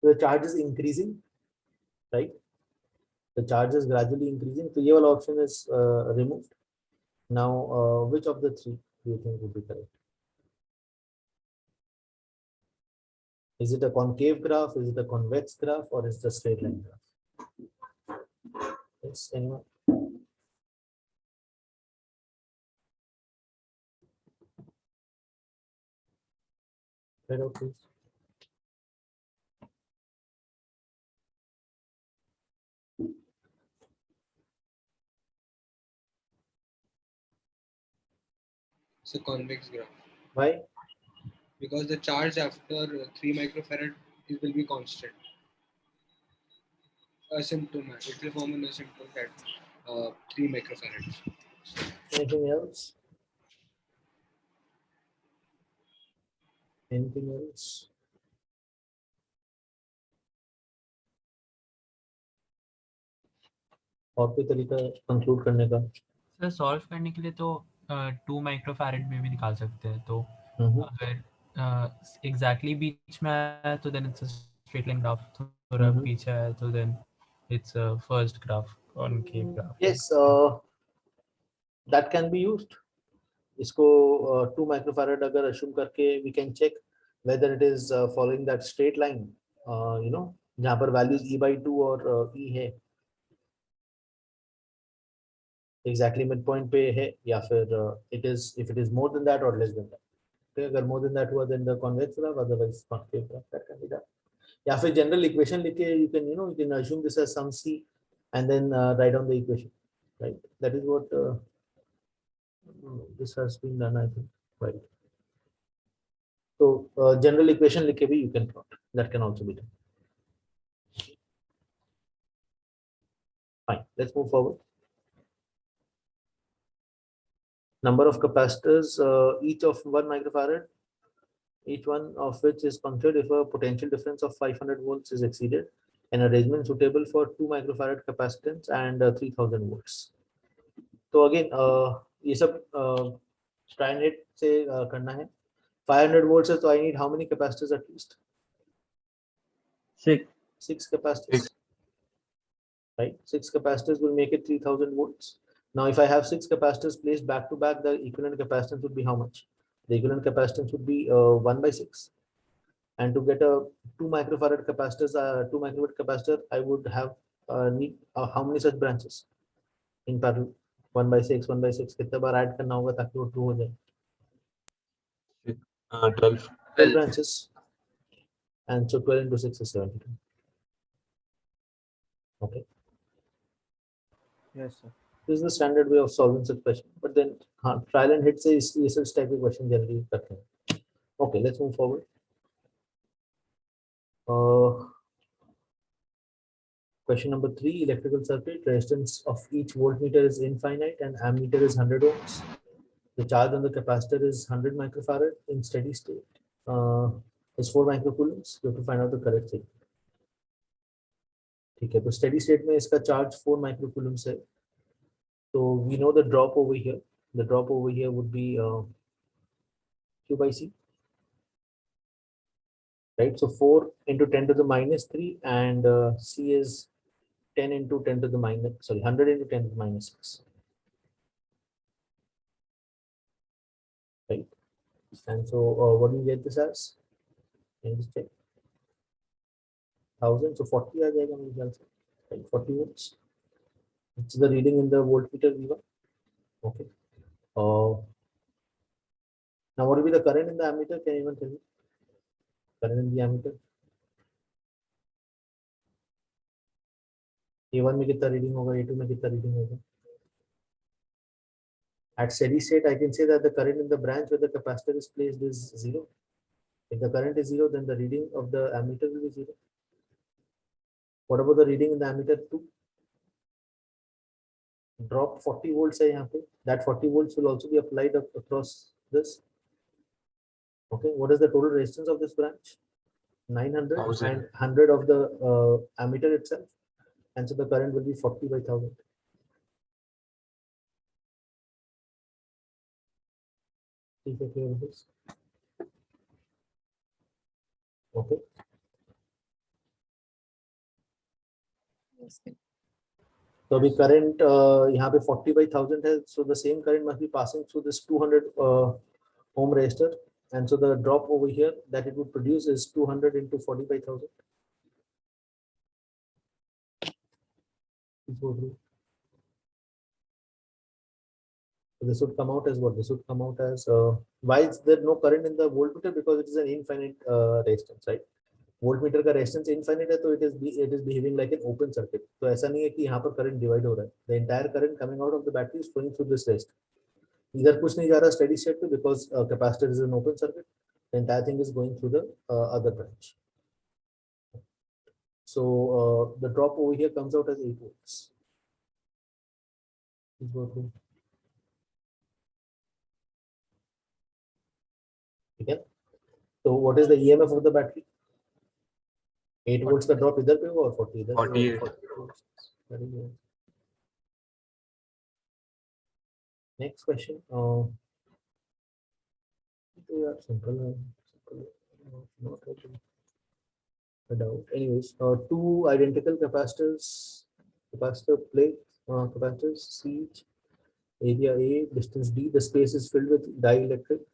So the charge is increasing, right? The charge is gradually increasing. So your option is removed. Now, which of the 3 do you think would be correct? Is it a concave graph? Is it a convex graph? Or is it a straight line graph? Yes, anyone? Right out, please. So convex graph. Why? Because the charge after 3 microfarad it will be constant. Asymptomatic. It will form an asymptote at 3 microfarads. Anything else? Anything else? और कोई तरीका conclude करने का? Sir solve करने के लिए तो 2 microfarad में भी निकाल सकते हैं. तो अगर एग्जैक्टली बीच में आया तो then it's a straight line graph. थोड़ा पीछे आया तो then it's a first graph, concave graph. Yes, that can be used. इसको 2 microfarad अगर assume करके we can check whether it is following that straight line, you know, जहाँ पर values E/2 और E है, exactly midpoint पे है, या फिर it is, if it is more than that or less than that. Okay, अगर more than that हुआ then the convex graph, otherwise concave graph, that can be done. या फिर general equation लिखे you can, you know, you can assume this as some C and then write down the equation, right? That is what this has been done, I think, right? So general equation लिखे भी you can plot, that can also be done. Fine, let's move forward. Number of capacitors, each of 1 microfarad, each one of which is punctured if a potential difference of 500 volts is exceeded. An arrangement suitable for 2 microfarad capacitance and 3000 volts. तो again ये सब strand hit से करना है. 500 volts है तो I need how many capacitors at least? 6 capacitors. 6. Right, 6 capacitors will make it 3000 volts. Now if I have 6 capacitors placed back to back, the equivalent capacitance would be how much? The equivalent capacitance would be 1/6. And to get a 2 microfarad capacitors, 2 microfarad capacitor, I would have need how many such branches in parallel? 1/6, 1/6. कितने बार add करना होगा ताकि वो 2 हो जाए? 12. 12 branches. And so 12 into 6 is 72. Okay. Yes, sir. This is the standard way of solving such question. But then trial and hit से ये सब type of question generally करते हैं. Okay, let's move forward. Question number 3, electrical circuit. Resistance of each voltmeter is infinite and ammeter is 100 ohms. The charge on the capacitor is 100 microfarad in steady state. Is 4 microcoulombs. You have to find out the correct thing. ठीक है, तो steady state में इसका charge 4 microcoulombs है. So we know the drop over here. The drop over here would be Q by C. Right, so 4 into 10 to the minus 3, and C is 10 into 10 to the minus, sorry, 100 into 10 to the minus 6. Right, and so what do you get this as? Can you just check? 1000, so 40 आ जाएगा मेरे ख्याल से, right? 40 volts. It's the reading in the voltmeter V1. Okay. Now what will be the current in the ammeter? Can anyone tell me? Current in the ammeter. A1 में कितना reading होगा, A2 में कितना reading होगा? At steady state, I can say that the current in the branch where the capacitor is placed is 0. If the current is 0, then the reading of the ammeter will be 0. What about the reading in the ammeter 2? Drop 40 volts है यहाँ पे. That 40 volts will also be applied across this. Okay, what is the total resistance of this branch? 900 1000. and 100 of the ammeter itself, and so the current will be 40 by 1000. Is it clear with this? Okay. Yes, sir. So the current यहाँ पे 40 by 1000 है, so the same current must be passing through this 200 ohm resistor, and so the drop over here that it would produce is 200 into 40 by 1000. Please go through. So this would come out as what? This would come out as why is there no current in the voltmeter? Because it is an infinite resistance, right? Voltmeter का resistance infinite है, तो it is behaving like an open circuit. तो ऐसा नहीं है कि यहाँ पर करंट डिवाइड हो रहा है. The entire current coming out of the battery is flowing through this resistor. इधर कुछ नहीं जा रहा स्टेडी स्टेट पे, because capacitor is an open circuit. The entire thing is going through the other branch. So the drop over here comes out as 8 volts. Please go through. Okay. So what is the EMF of the battery? 8 volts का drop इधर पे होगा और 40 इधर पे 48. होगा. Very good. Next question. Simple. Not really a doubt. Anyways, two identical capacitors, capacitor plates, capacitors C each, area A, distance D. The space is filled with dielectric.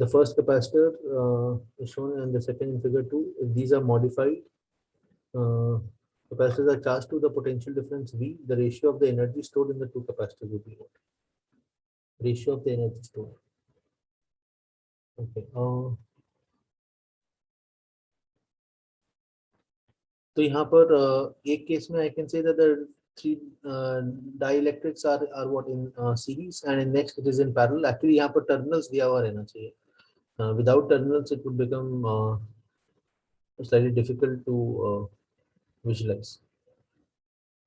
The first capacitor is shown, and the second in figure 2. If these are modified, capacitors are charged to the potential difference V. The ratio of the energy stored in the two capacitors will be what? Ratio of the energy stored. Okay. तो यहाँ पर एक case में I can say that the three dielectrics are what in series, and in next it is in parallel. Actually यहाँ पर terminals दिया हुआ रहना चाहिए. Without terminals it would become slightly difficult to visualize,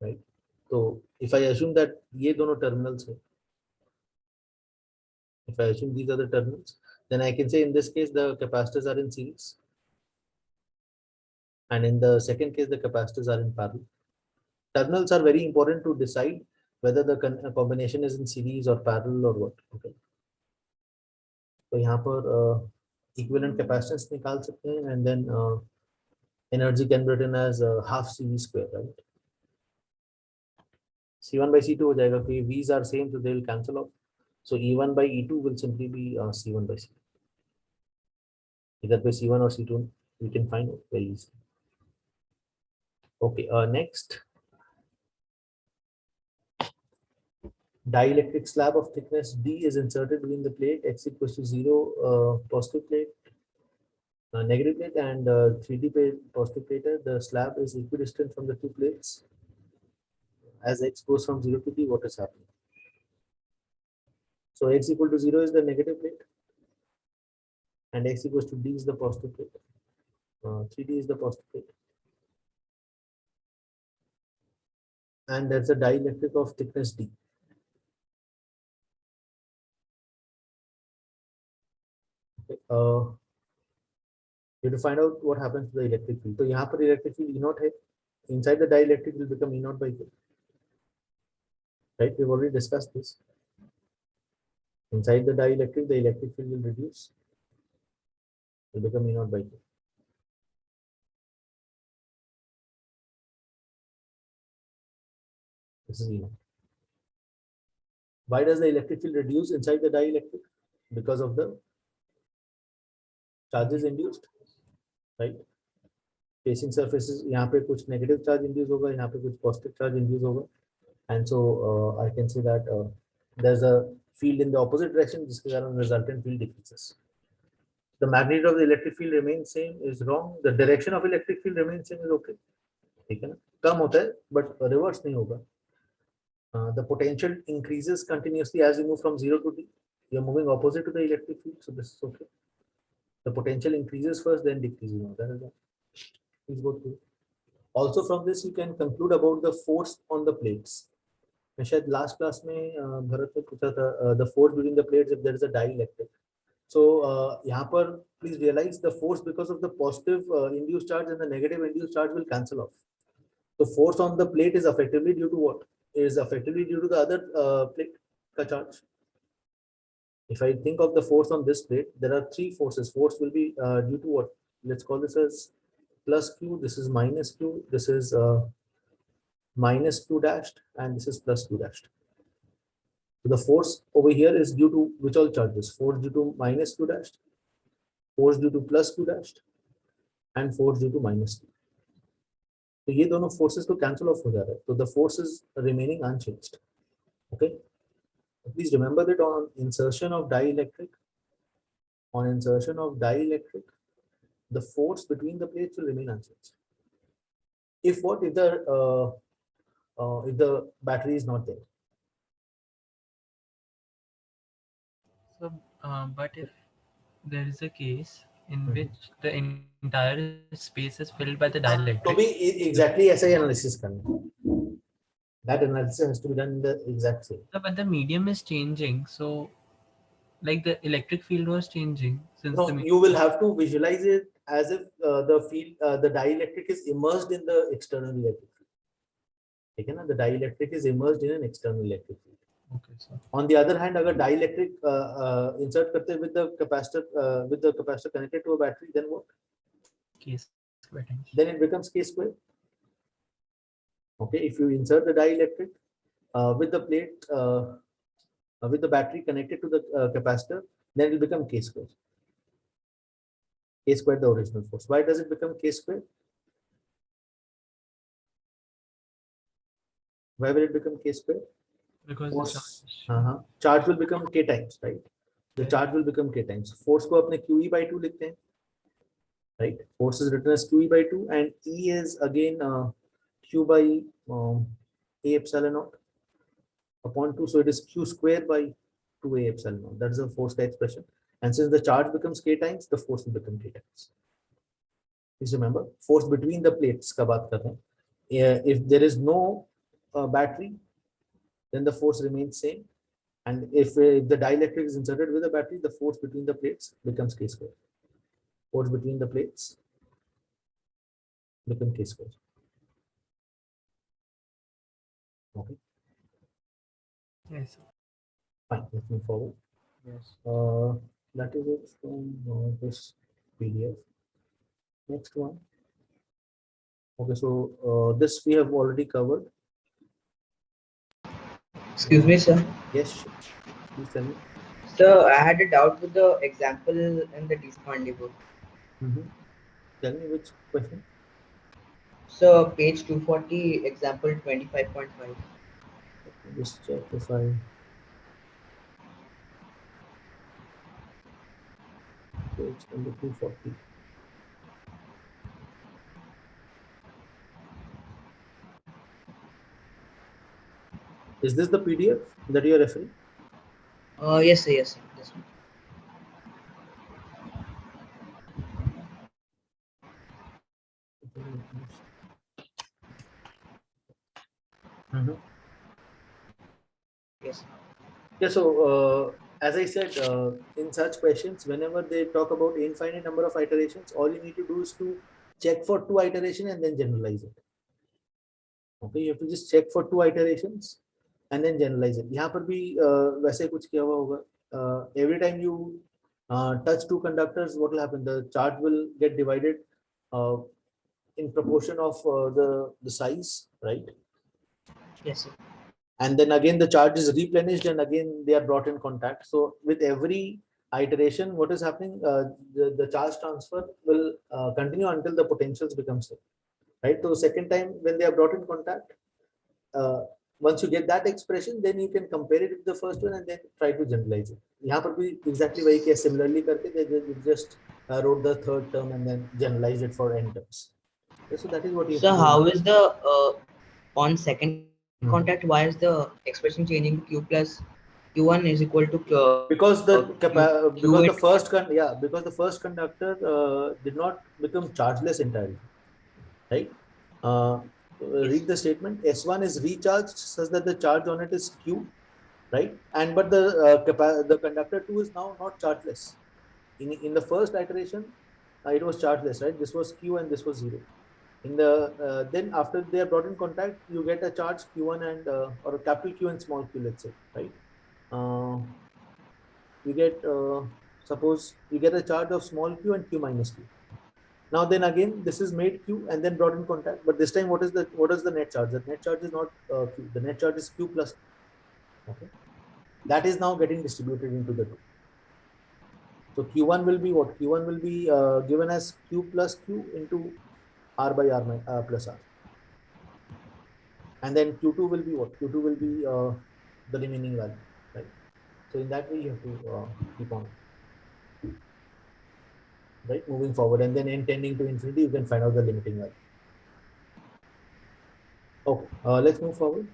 right? So if I assume that ये दोनों terminals है, if I assume these are the terminals, then I can say in this case the capacitors are in series, and in the second case the capacitors are in parallel. Terminals are very important to decide whether the combination is in series or parallel or what. Okay. तो यहाँ पर equivalent capacitance निकाल सकते हैं, and then energy can be written as half CV square, right? C1 by C2 हो जाएगा, क्योंकि V's are same, so they will cancel off. So E1 by E2 will simply be C1 by C2. इधर पे C1 और C2 we can find out very easily. Okay, next. Dielectric slab of thickness D is inserted within the plate X equals to 0 positive plate, negative plate, and 3D plate, positive plate. The slab is equidistant from the two plates. As X goes from 0 to D, what is happening? So X equal to 0 is the negative plate, and X equals to D is the positive plate. 3D is the positive plate. And that's a dielectric of thickness D. Okay. You have to find out what happens to the electric field. So यहाँ पर electric field E0 है. Inside the dielectric will become E0 by K. right? We've already discussed this. Inside the dielectric, the electric field will reduce. Will become E naught by 2. This is E naught. Why does the electric field reduce inside the dielectric? Because of the charges induced, right? Facing surfaces, यहाँ पे कुछ negative charge induce होगा, यहाँ पे कुछ positive charge induce होगा, and so I can say that there's a field in the opposite direction, जिसके कारण resultant field decreases. The magnitude of the electric field remains same is wrong. The direction of electric field remains same is okay. ठीक है ना? कम होता है, but reverse नहीं होगा. The potential increases continuously as you move from 0 to t. You're moving opposite to the electric field, so this is okay. The potential increases first, then decreases. That is that. Please go through. Also from this you can conclude about the force on the plates. मैं शायद last class में भरत ने पूछा था the force between the plates if there is a dielectric. So यहाँ पर please realize the force because of the positive induced charge and the negative induced charge will cancel off. The force on the plate is effectively due to what? Is effectively due to the other plate का charge. If I think of the force on this plate, there are three forces. Force will be due to what? Let's call this as plus q. This is minus q. This is minus q dashed, and this is plus q dashed. So the force over here is due to which all charges? Force due to minus q dashed, force due to plus q dashed, and force due to minus q. तो ये दोनों forces तो cancel off हो जा रहा है. So the force is remaining unchanged. Okay. Please remember that on insertion of dielectric, the force between the plates will remain unchanged. If what? If the battery is not there. So, but if there is a case in which the entire space is filled by the तो dielectric, भी exactly ऐसा ही analysis करना. That analysis has to be done in the exact same. but the medium is changing, so like the electric field was changing since No, you will have to visualize it as if the field, the dielectric is immersed in the external electric field. Okay, na? The dielectric is immersed in an external electric field. Okay, so On the other hand, अगर dielectric insert करते with the capacitor connected to a battery, then what? case squaring. Then it becomes k square. Okay, if you insert the dielectric with the plate with the battery connected to the capacitor, then it will become k square. K square the original force. Why does it become k square? Why will it become k square? Because Force, the charge, charge will become k times, right? The charge will become k times. Force को अपने QE by 2 लिखते हैं, right? Force is written as QE by 2 and E is again Q by A epsilon naught upon 2. So it is Q square by 2A epsilon naught. That is the force का expression. And since the charge becomes k times, the force will become k times. Please remember, force between the plates का बात कर रहे हैं. If there is no battery, then the force remains same. And if the dielectric is inserted with a battery, the force between the plates becomes k square. Force between the plates become k square. Okay, yes. fine. Let's move forward. Yes. That is it from this PDF. Next one. Okay, so this we have already covered. Excuse me, sir. Yes, please tell me. Sir, I had a doubt with the example in the DC book. Tell me which question. So, page 240, example 25.5. Just check if I. Page number 240. Is this the PDF that you are referring? Yes, sir. Yes, sir. Yes, sir. Yes. Yeah, so as I said, in such questions, whenever they talk about infinite number of iterations, all you need to do is to check for 2 iterations and then generalize it. Okay, you have to just check for 2 iterations and then generalize it. यहाँ पर भी वैसे कुछ किया हुआ होगा. Every time you touch two conductors, what will happen? The charge will get divided in proportion of the size, right? Yes, sir. And then again the charge is replenished and again they are brought in contact. So with every iteration, what is happening? The charge transfer will continue until the potentials become same, right? So second time when they are brought in contact, once you get that expression, then you can compare it with the first one and then try to generalize it. यहाँ पर भी exactly वही किया, similarly करके they just wrote the third term and then generalize it for n terms. So that is what you have So to do. how is the on second Mhm. contact? Why is the expression changing to q plus q1 is equal to Because the because the Q8. first conductor did not become chargeless entirely, right? Read the statement. S1 is recharged such that the charge on it is Q, right? And but the conductor 2 is now not chargeless. In the first iteration, it was chargeless, right? This was Q and this was 0. In the then after they are brought in contact, you get a charge Q1 and or a capital Q and small q, let's say, right? You get suppose you get a charge of small q and q minus q. Now then again this is made q and then brought in contact, but this time what is the net charge? The net charge is not q, the net charge is q plus q. Okay, that is now getting distributed into the two. So q1 will be what? Q1 will be given as q plus q into r by r plus r, and then q2 will be what? Q2 will be the remaining value, right? So in that way you have to keep on, right, moving forward, and then n tending to infinity, you can find out the limiting value. Okay, let's move forward.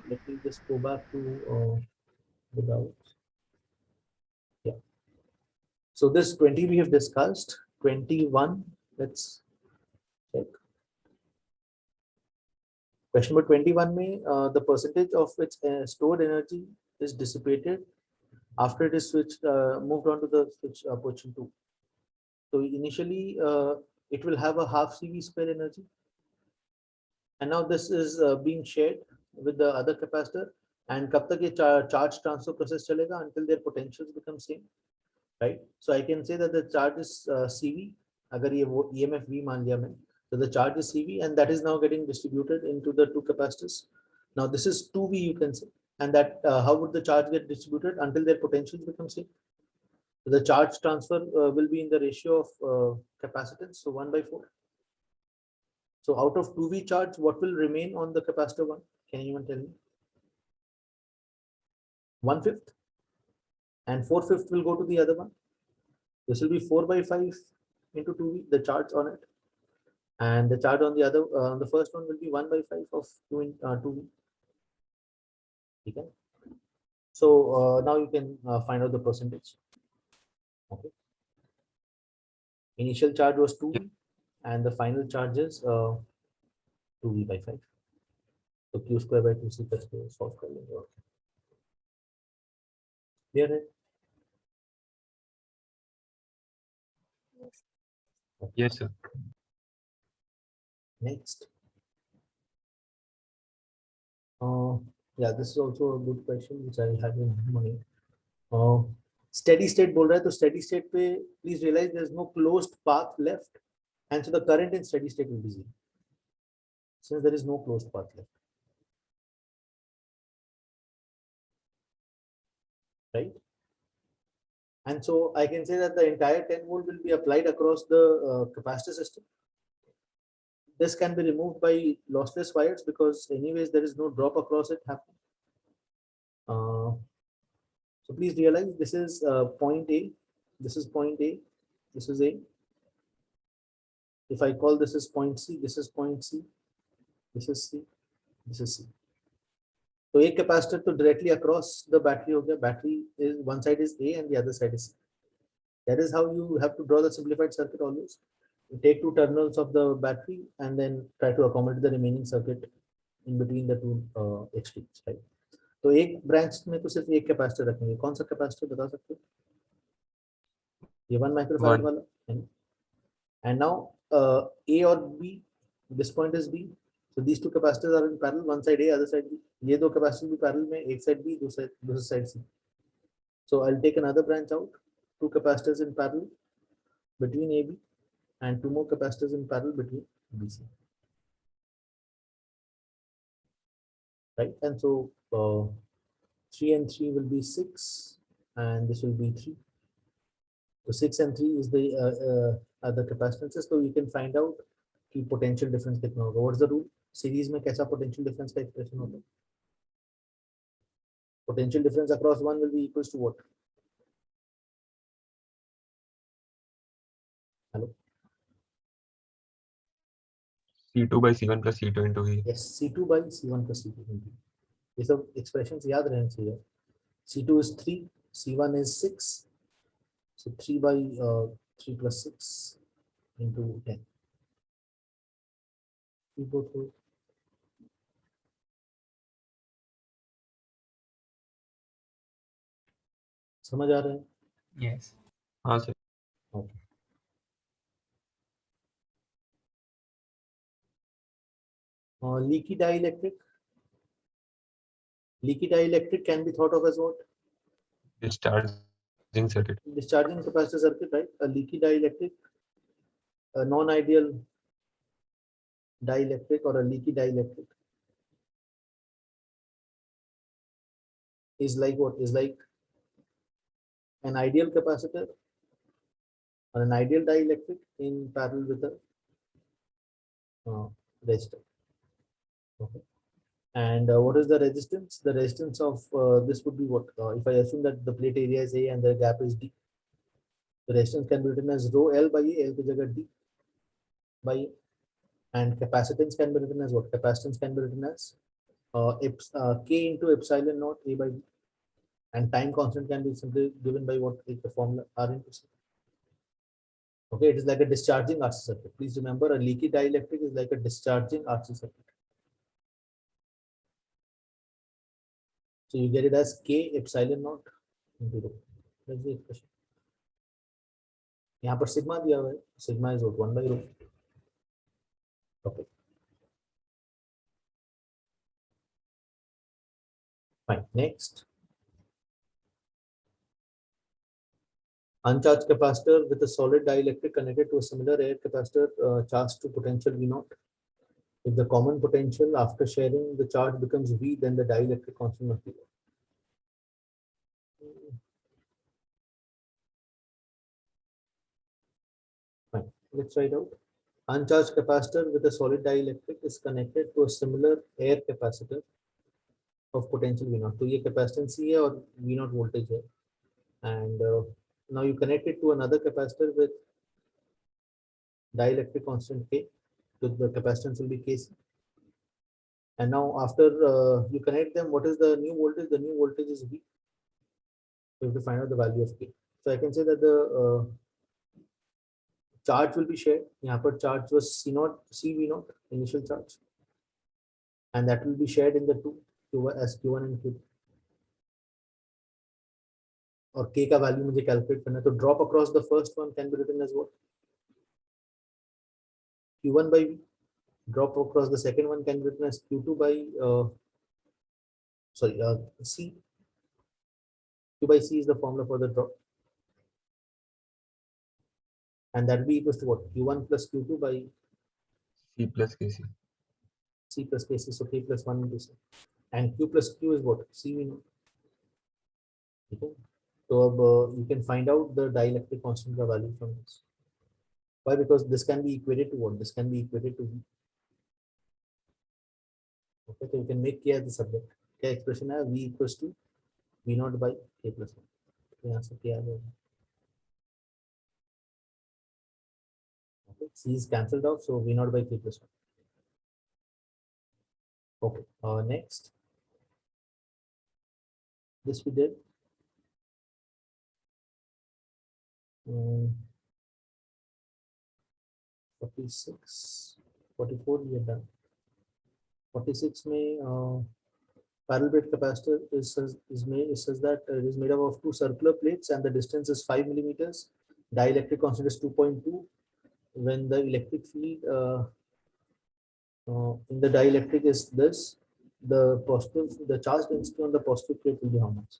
Let me just go back to the doubts. Yeah. So this 20 we have discussed. 21, let's check. Question number 21 may the percentage of its stored energy is dissipated after it is switched, moved on to the switch position 2. So initially it will have a half CV square energy, and now this is being shared with the other capacitor, and कब तक ये charge transfer process चलेगा? Until their potentials become same, right? So I can say that the charge is CV, अगर ये वो EMF V मान लिया मैं, so the charge is CV and that is now getting distributed into the two capacitors. Now this is 2V, you can say, and that how would the charge get distributed until their potentials become same? So the charge transfer will be in the ratio of capacitance, so 1/4. So out of 2V charge, what will remain on the capacitor 1? Can anyone tell me? 1/5, and 4/5 will go to the other one. This will be 4/5 into 2V, the charge on it, and the charge on the other, the first one will be 1/5 of 2V. Okay. So now you can find out the percentage. Okay. Initial charge was 2V, and the final charge is 2V/5. So q square by 2c plus q solve कर लेंगे. Clear है? Yes, sir. Next. Yeah, this is also a good question which I have in mind. Steady state बोल रहा है, तो steady state पे please realize there is no closed path left, and so the current in steady state will be 0, since there is no closed path left, right? And so I can say that the entire 10 volt will be applied across the capacitor system. This can be removed by lossless wires because anyways there is no drop across it happening. So please realize this is point A, this is point A, this is A. If I call this is point C, this is point C, this is C, this is C. So a capacitor to directly across the battery हो गया. Battery is one side is A and the other side is C. That is how you have to draw the simplified circuit always. You take two terminals of the battery and then try to accommodate the remaining circuit in between the two extremes, right? तो एक branch में तो सिर्फ एक capacitor रखेंगे. कौन सा capacitor बता सकते हो? ये 1 माइक्रोफैराड वाला है. And now A or B, this point is B, So these two capacitors are in parallel, one side A, other side B. ये दो capacitors भी parallel में, एक side B, दूसरी side C. So I'll take another branch out, two capacitors in parallel between AB, and two more capacitors in parallel between BC. Right, and so 3 and 3 will be 6, and this will be 3. So 6 and 3 is the other capacitances. So you can find out कि potential difference कितना होगा. What's the rule? Series में कैसा potential difference का expression होगा? Potential difference across one will be equals to what? Hello. C2 by C1 plus C2 into V. Yes, C2 by C1 plus C2 into V. ये सब expressions याद रहने चाहिए. C2 is 3, C1 is 6. So 3 by 3 plus 6 into 10. We go through. समझ आ रहे हैं? Yes. हाँ sir. Okay. Leaky dielectric. Leaky dielectric can be thought of as what? Discharging circuit. Discharging capacitor circuit, right? A leaky dielectric, a non-ideal dielectric, or a leaky dielectric is like what? Is like an ideal capacitor or an ideal dielectric in parallel with a resistor. Okay. And what is the resistance? The resistance of this would be what? If I assume that the plate area is A and the gap is D, the resistance can be written as rho L by A, L की जगह D by A. And capacitance can be written as what? Capacitance can be written as K into epsilon naught A by B. And time constant can be simply given by what is the formula R into C. Okay, it is like a discharging RC circuit. Please remember, a leaky dielectric is like a discharging RC circuit. So you get it as K epsilon naught into rho. That's the expression. यहाँ पर sigma दिया हुआ है. Sigma is what? 1 by rho. Okay. Fine. Next. Uncharged capacitor with a solid dielectric connected to a similar air capacitor charged to potential V0. If the common potential after sharing the charge becomes V, then the dielectric constant must be what? Fine. Let's write out. Uncharged capacitor with a solid dielectric is connected to a similar air capacitor of potential V0. तो ये capacitance ही है और V0 voltage है. And now you connect it to another capacitor with dielectric constant K. So the capacitance will be Kc. And now after you connect them, what is the new voltage? The new voltage is V. So you have to find out the value of K. So I can say that the charge will be shared. यहाँ पर charge was C0, CV0, initial charge. And that will be shared in the two, Q1 as Q1 and Q2. और K का value मुझे calculate करना है. तो drop across the first one can be written as what? Q1 by V. Drop across the second one can be written as Q2 by C. Q by C is the formula for the drop. And that will be equals to what? Q1 plus Q2 by C plus KC. C plus Kc, so K plus 1 into C. And Q plus Q is what? C we know. Okay. So you can find out the dielectric constant का value from this. Why? Because this can be equated to what? This can be equated to V. Okay, so you can make K as the subject. क्या expression है? V equals to V0 by K plus 1. तो यहाँ से K आ जाएगा. Okay, C is cancelled out, so V0 by K plus 1. Okay, next. This we did. 46, 44 we have done. 46 में parallel plate capacitor is made. It says that it is made up of two circular plates and the distance is 5 millimeters. Dielectric constant is 2.2. When the electric field in the dielectric is this. The charge density on the positive plate will be how much?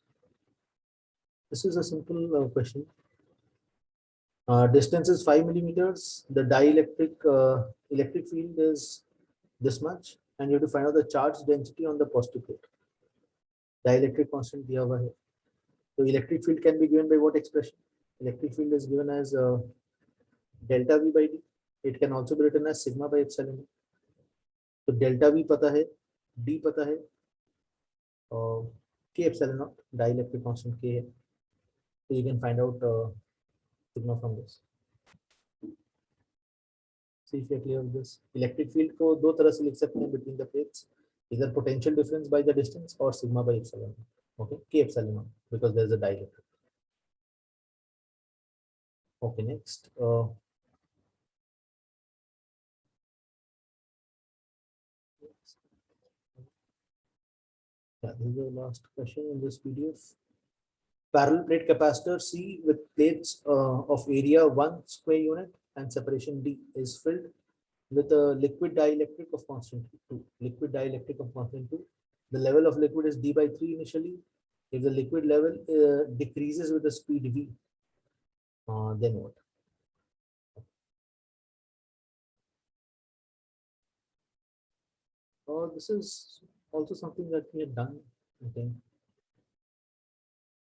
This is a simple question. Distance is 5 millimeters. The dielectric electric field is this much, and you have to find out the charge density on the positive plate. Dielectric constant दिया हुआ है. So electric field can be given by what expression? Electric field is given as delta V by D. It can also be written as sigma by epsilon. तो delta V पता है, D पता है, और K epsilon naught dielectric constant K है. So you can find out sigma from this. See if you are clear with this. Electric field को दो तरह से लिख सकते हैं between the plates. Either potential difference by the distance or sigma by epsilon. Okay, K epsilon naught because there is a dielectric. Okay, next. Yeah, this is the last question in this PDF. Parallel plate capacitor C with plates of area 1 square unit and separation D is filled with a liquid dielectric of constant 2. Liquid dielectric of constant 2. The level of liquid is D by 3 initially. If the liquid level decreases with the speed V, then what? This is also something that we have done. Okay.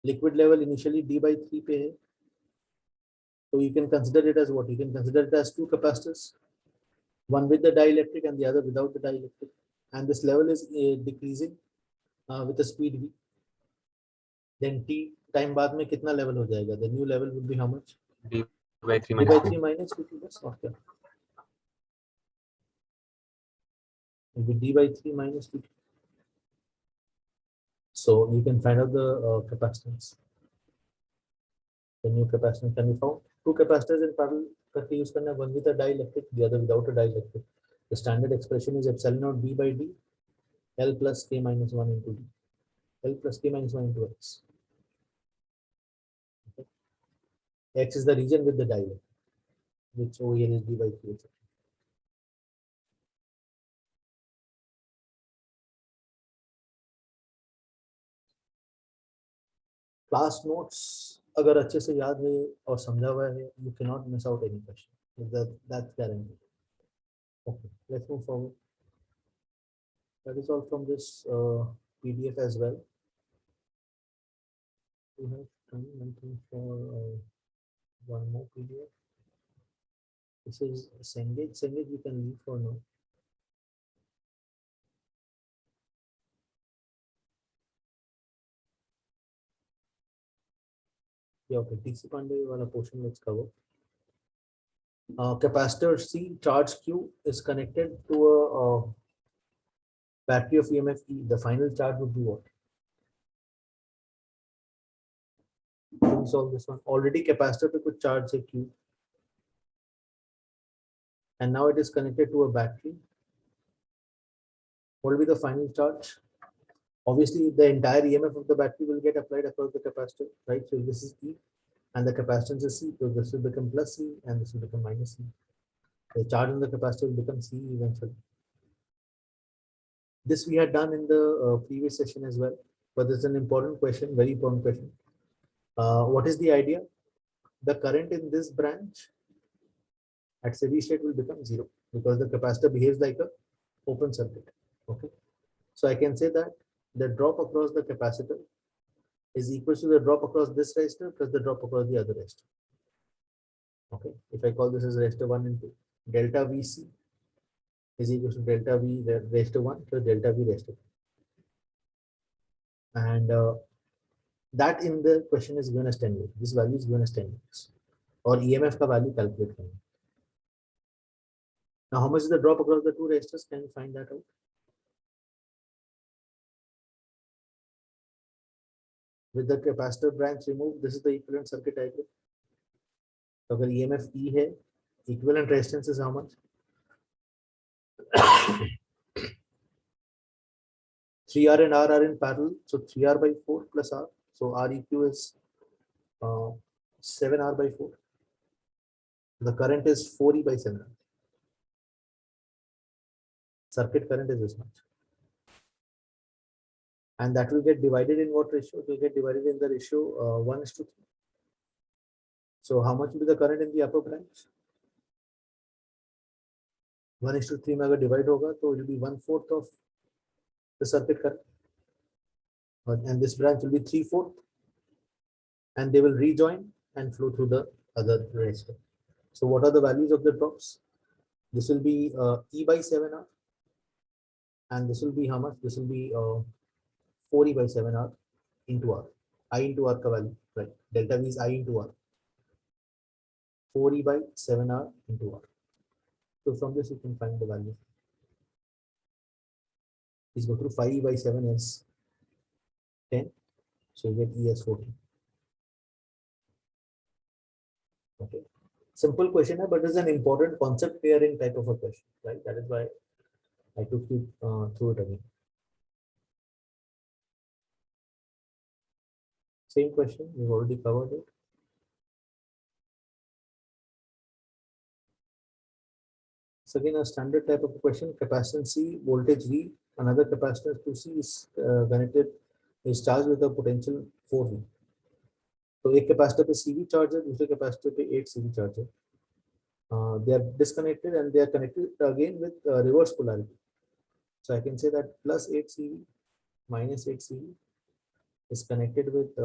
Liquid level initially D by 3 पे है. So you can consider it as what? You can consider it as two capacitors, one with the dielectric and the other without the dielectric. And this level is decreasing with the speed V. Then T time बाद में कितना level हो जाएगा? The new level would be how much? D by 3 D minus by 3 2. minus 2. That's not there. It will be D by 3 minus 2. So you can find out the capacitance. The new capacitance can be found. Two capacitors in parallel करके use करना, one with a dielectric, the other without a dielectric. The standard expression is epsilon naught B by D, L plus K minus 1 into D. L plus K minus 1 into X. Okay. X is the region with the dielectric, which over here is D by 3. Class notes अगर अच्छे से याद है और समझा हुआ है, you cannot miss out any question. That's guaranteed. Okay, let's move forward. That is all from this PDF as well. We have time, I think, for one more PDF. This is Cengage. Cengage we can leave for now. Yeah, okay. DC Pandey wala portion let's cover. Capacitor C charge Q is connected to a battery of EMF E. The final charge would be what? Can we solve this one? Already capacitor पे कुछ charge है Q, and now it is connected to a battery. What will be the final charge? Obviously, the entire EMF of the battery will get applied across the capacitor, right? So this is E, and the capacitance is C. So this will become plus C, and this will become minus C. The charge on the capacitor will become C eventually. This we had done in the previous session as well, but this is an important question, very important question. What is the idea? The current in this branch at steady state will become 0 because the capacitor behaves like a open circuit. Okay, so I can say that the drop across the capacitor is equal to the drop across this resistor plus the drop across the other resistor. Okay, if I call this as resistor 1 and 2, delta VC is equal to delta V resistor 1 plus delta V resistor 2. And that in the question is given as 10 volts. This value is given as 10 volts. Or EMF ka value calculate करना. Now, how much is the drop across the two resistors? Can you find that out? With the capacitor branch removed, this is the equivalent circuit diagram. So, अगर EMF E है, equivalent resistance is how much? 3R and R are in parallel, so 3R by 4 plus R. So Req is 7R by 4. The current is 4E by 7. Circuit current is this much. And that will get divided in what ratio? It will get divided in the ratio 1:3. So how much will be the current in the upper branch? 1:3 में अगर divide होगा तो it will be 1/4 of the circuit current. And this branch will be 3/4. And they will rejoin and flow through the other resistor. So what are the values of the drops? This will be E by 7R. And this will be how much? This will be 4E by 7R into R. I into R ka value, right? Delta V is I into R. 4E by 7R into R. So from this you can find the value. Please go through 5E by 7 is 10. So you get E as 14. Okay. Simple question, but it's an important concept pairing type of a question, right? That is why I took you through it again. Same question, we've already covered it. So again, a standard type of question, capacitance C, voltage V, another capacitance 2C is connected, is charged with a potential 4V. तो एक capacitor पे CV charge है, दूसरे capacitor पे 8 CV charge है. They are disconnected and they are connected again with reverse polarity. So I can say that plus 8 CV minus 8 CV is connected with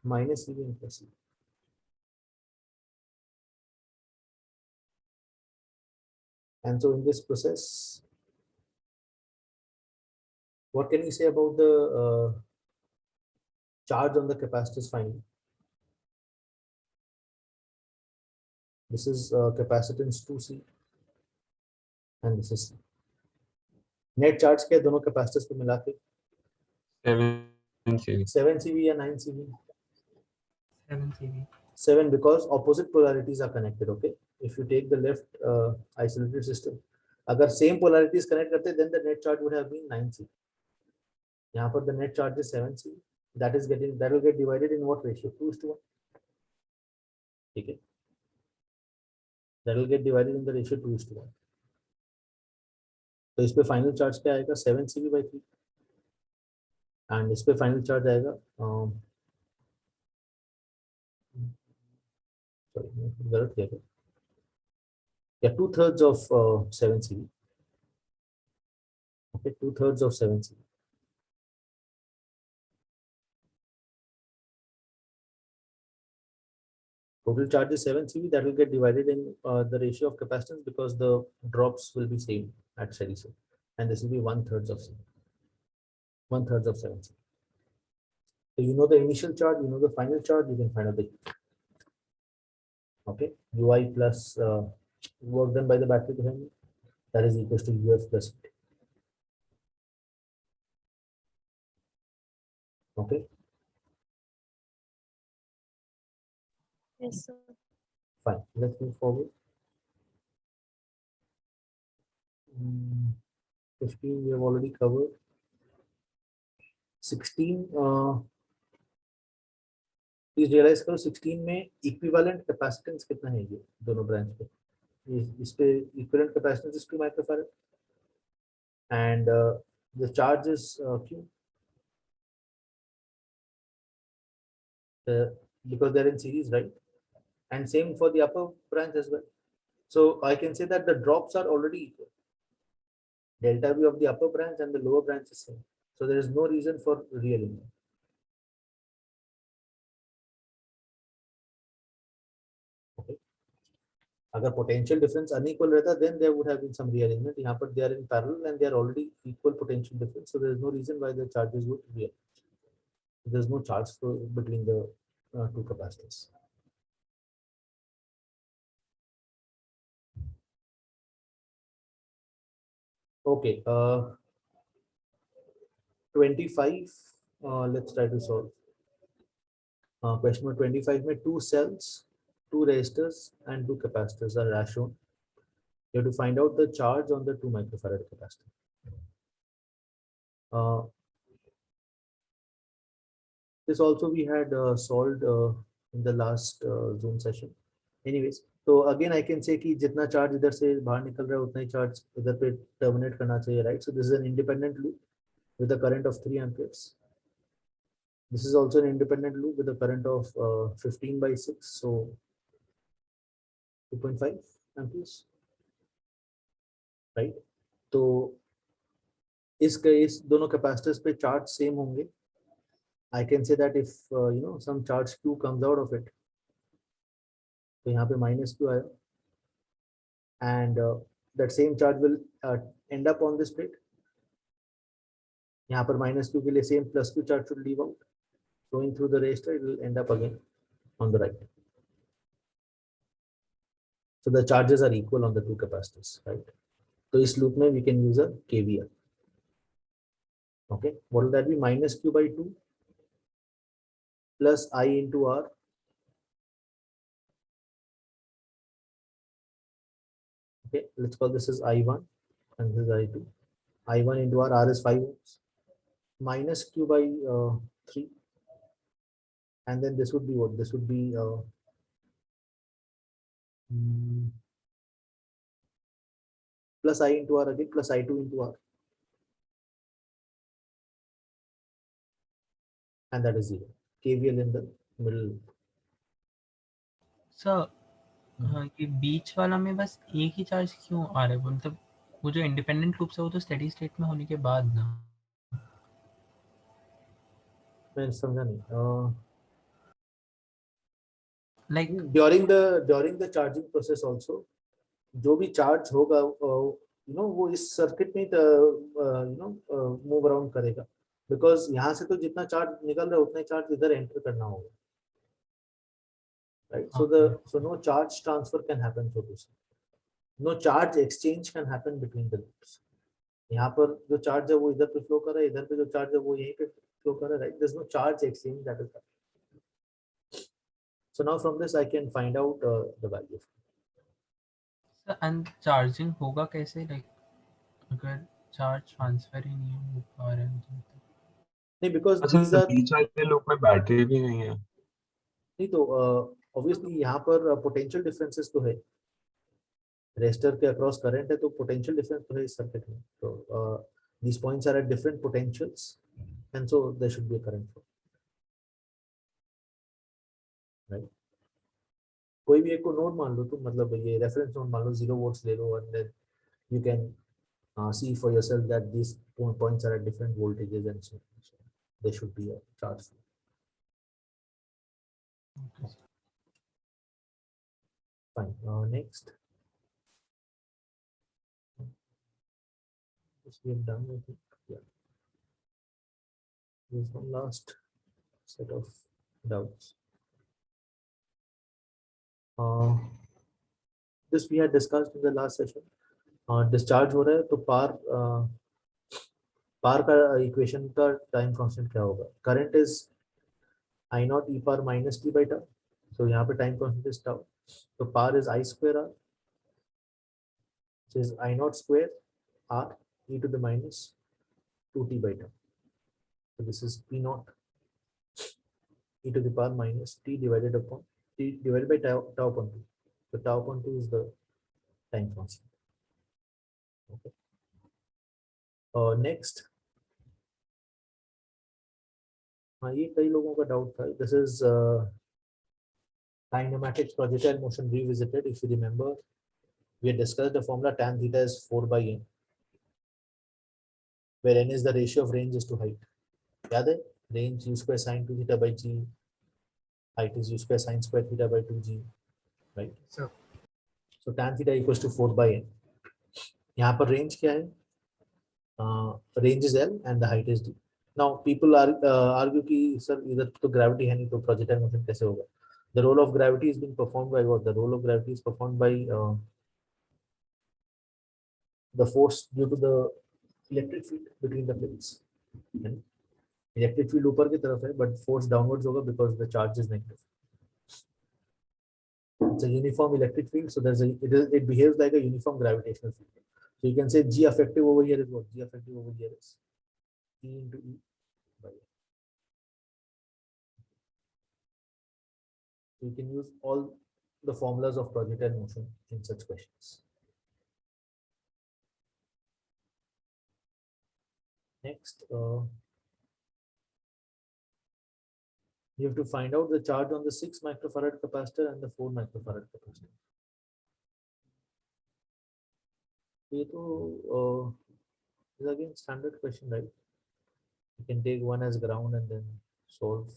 minus CV and plus CV. And so in this process, what can you say about the charge on the capacitors finally? This is capacitance 2C and this is C. Net charge क्या है दोनों capacitors को मिला के? 7 CV. 7 CV या 9 CV? 7 CV. 7 because opposite polarities are connected. Okay, if you take the left isolated system, अगर same polarities connect करते then the net charge would have been 9 CV. यहाँ पर the net charge is 7 CV. That will get divided in what ratio? 2:1. ठीक है. That will get divided in the ratio 2:1. तो इस पे final charge क्या आएगा? 7 CV by 3. एंड इस पे फाइनल चार्ज आएगा सॉरी गलत किया था, या 2/3 of 7 CV. Okay, 2/3 of 7 CV. Total charge is 7 CV. That will get divided in the ratio of capacitance because the drops will be same at steady state, and this will be 1/3 of 7. 1/3 of 7 CV. So you know the initial charge, you know the final charge. You can find out the heat. Okay, UI plus work done by the battery behind it, that is equals to UF plus heat. Okay. Yes, sir. Fine, let's move forward. 15 we have already covered. 16 please realise करो 16 में equivalent capacitance कितना है ये दोनों branch पे. इस पे equivalent capacitance is 2 microfarad and the charge is Q because they're in series, right? And same for the upper branch as well. So I can say that the drops are already equal. Delta V of the upper branch and the lower branch is same. So there is no reason for realignment. Okay. अगर potential difference unequal रहता then there would have been some realignment. यहाँ पर they are in parallel and they are already equal potential difference. So there is no reason why the charges would realign. There is no charge flow between the two capacitors. Okay, 25. Let's try to solve. Question number 25 में 2 cells, 2 resistors and 2 capacitors are as shown. You have to find out the charge on the 2 microfarad capacitor. This also we had solved in the last Zoom session. Anyways, तो again I can say कि जितना charge इधर से बाहर निकल रहा है उतना ही चार्ज इधर पे टर्मिनेट करना चाहिए, right? So this is an independent loop with a current of 3 amperes. This is also an independent loop with a current of 15 by 6, so 2.5 amperes, right? तो इस दोनों कैपेसिटर्स पे चार्ज सेम होंगे. I can say that if some charge Q comes out of it, तो यहाँ पे minus Q आया, and that same charge will end up on this plate. यहाँ पर minus Q के लिए same plus Q charge should leave out, flowing through the resistor. It will end up again on the right. So the charges are equal on the two capacitors, right? So इस loop में we can use a KVL. Okay, what will that be? Minus Q by 2 plus I into R. Okay, let's call this as I1 and this is I2. I1 into R is 5 ohms. Minus Q by 3. And then this would be what? This would be plus I into R again, plus I2 into R. And that is 0. KVL in the middle. Sir ये बीच वाला में बस एक ही charge क्यों आ रहा है? मतलब वो जो इंडिपेंडेंट लूप्स है वो तो स्टेडी स्टेट में होने के बाद ना. मैं समझा नहीं. Like During the charging process also, जो भी चार्ज होगा वो इस सर्किट में मूव अराउंड करेगा, बिकॉज यहाँ से तो जितना चार्ज निकल रहा है उतना ही चार्ज इधर एंटर करना होगा, right? So no charge transfer can happen, so to say no charge exchange can happen between the loops. यहाँ पर जो चार्ज है वो इधर पे फ्लो कर रहा है, इधर पे जो चार्ज है वो यहीं पे फ्लो कर रहा है, right? There is no charge exchange that is. So now from this I can find out the value. And charging होगा कैसे? लाइक अगर चार्ज ट्रांसफर ही नहीं हो पा रहा है तो. नहीं, because अच्छा these are बीच वाले लूप में बैटरी भी नहीं है. नहीं तो ऑब्वियसली यहाँ पर पोटेंशियल डिफरेंसेस तो है, रेजिस्टर के अक्रॉस करंट है तो पोटेंशियल डिफरेंस तो है इस सर्किट में. तो these points are at different potentials and so there should be a current flow, right? कोई भी एक को नोड मान लो तुम, मतलब ये रेफरेंस नोड मान लो, 0 volts ले लो, and then you can see for yourself that these points are at different voltages and so there should be a charge flow. Fine. Next. This we have done, I think. Yeah. There's one last set of doubts. This we had discussed in the last session. Discharge हो रहा है तो पार का equation का time constant क्या होगा? Current is I naught e power minus t by tau. So यहाँ पे टाइम कांस्टेंट इज tau. तो पार is I square r, which is I naught square r e to the minus 2t by tau. So this is p naught e to the power minus t divided by tau upon 2. So tau upon 2 is the time constant. Okay. Next. हाँ, ये कई लोगों का doubt था. This is kinematics projectile motion revisited. If you remember, we had discussed the formula tan theta is 4 by n, where n is the ratio of range is to height. याद है? Range u square sin 2 theta by g, height is u square sin square theta by 2g, right? So tan theta equals to 4 by n. यहाँ पर range क्या है? Range is L and the height is d. Now people argue कि sir इधर तो gravity है नहीं तो projectile motion कैसे होगा? The role of gravity is being performed by what? The role of gravity is performed by the force due to the electric field between the plates. And electric field ऊपर की तरफ है, but force downwards होगा because the charge is negative. It's a uniform electric field, so it behaves like a uniform gravitational field. So you can say G effective over here is what? G effective over here is E into E by N. So you can use all the formulas of projectile motion in such questions. Next, you have to find out the charge on the 6 microfarad capacitor and the 4 microfarad capacitor. ये तो is again standard question, right? You can take one as ground and then solve.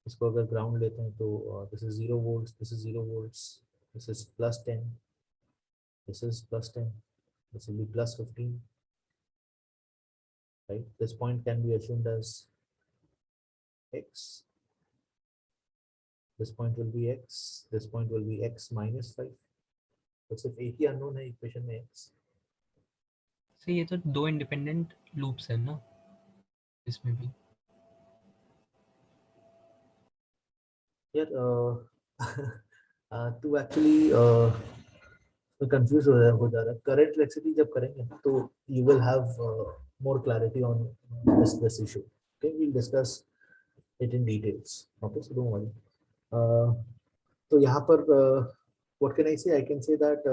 इसको अगर ground लेते हैं तो this is 0 volts, this is 0 volts, this is plus 10, this is plus 10, this will be plus 15, right? This point can be assumed as x. This point will be x. This point will be x minus 5. तो सिर्फ एक ही unknown है equation में x. So ये तो दो independent loops हैं ना इसमें भी. यार तू एक्चुअली कंफ्यूज हो जा रहा है. करंट इलेक्ट्रिसिटी जब करेंगे ना तो you will have more clarity on this issue. Okay, we will discuss it in details. Okay, so don't worry. तो यहाँ पर what can I say? I can say that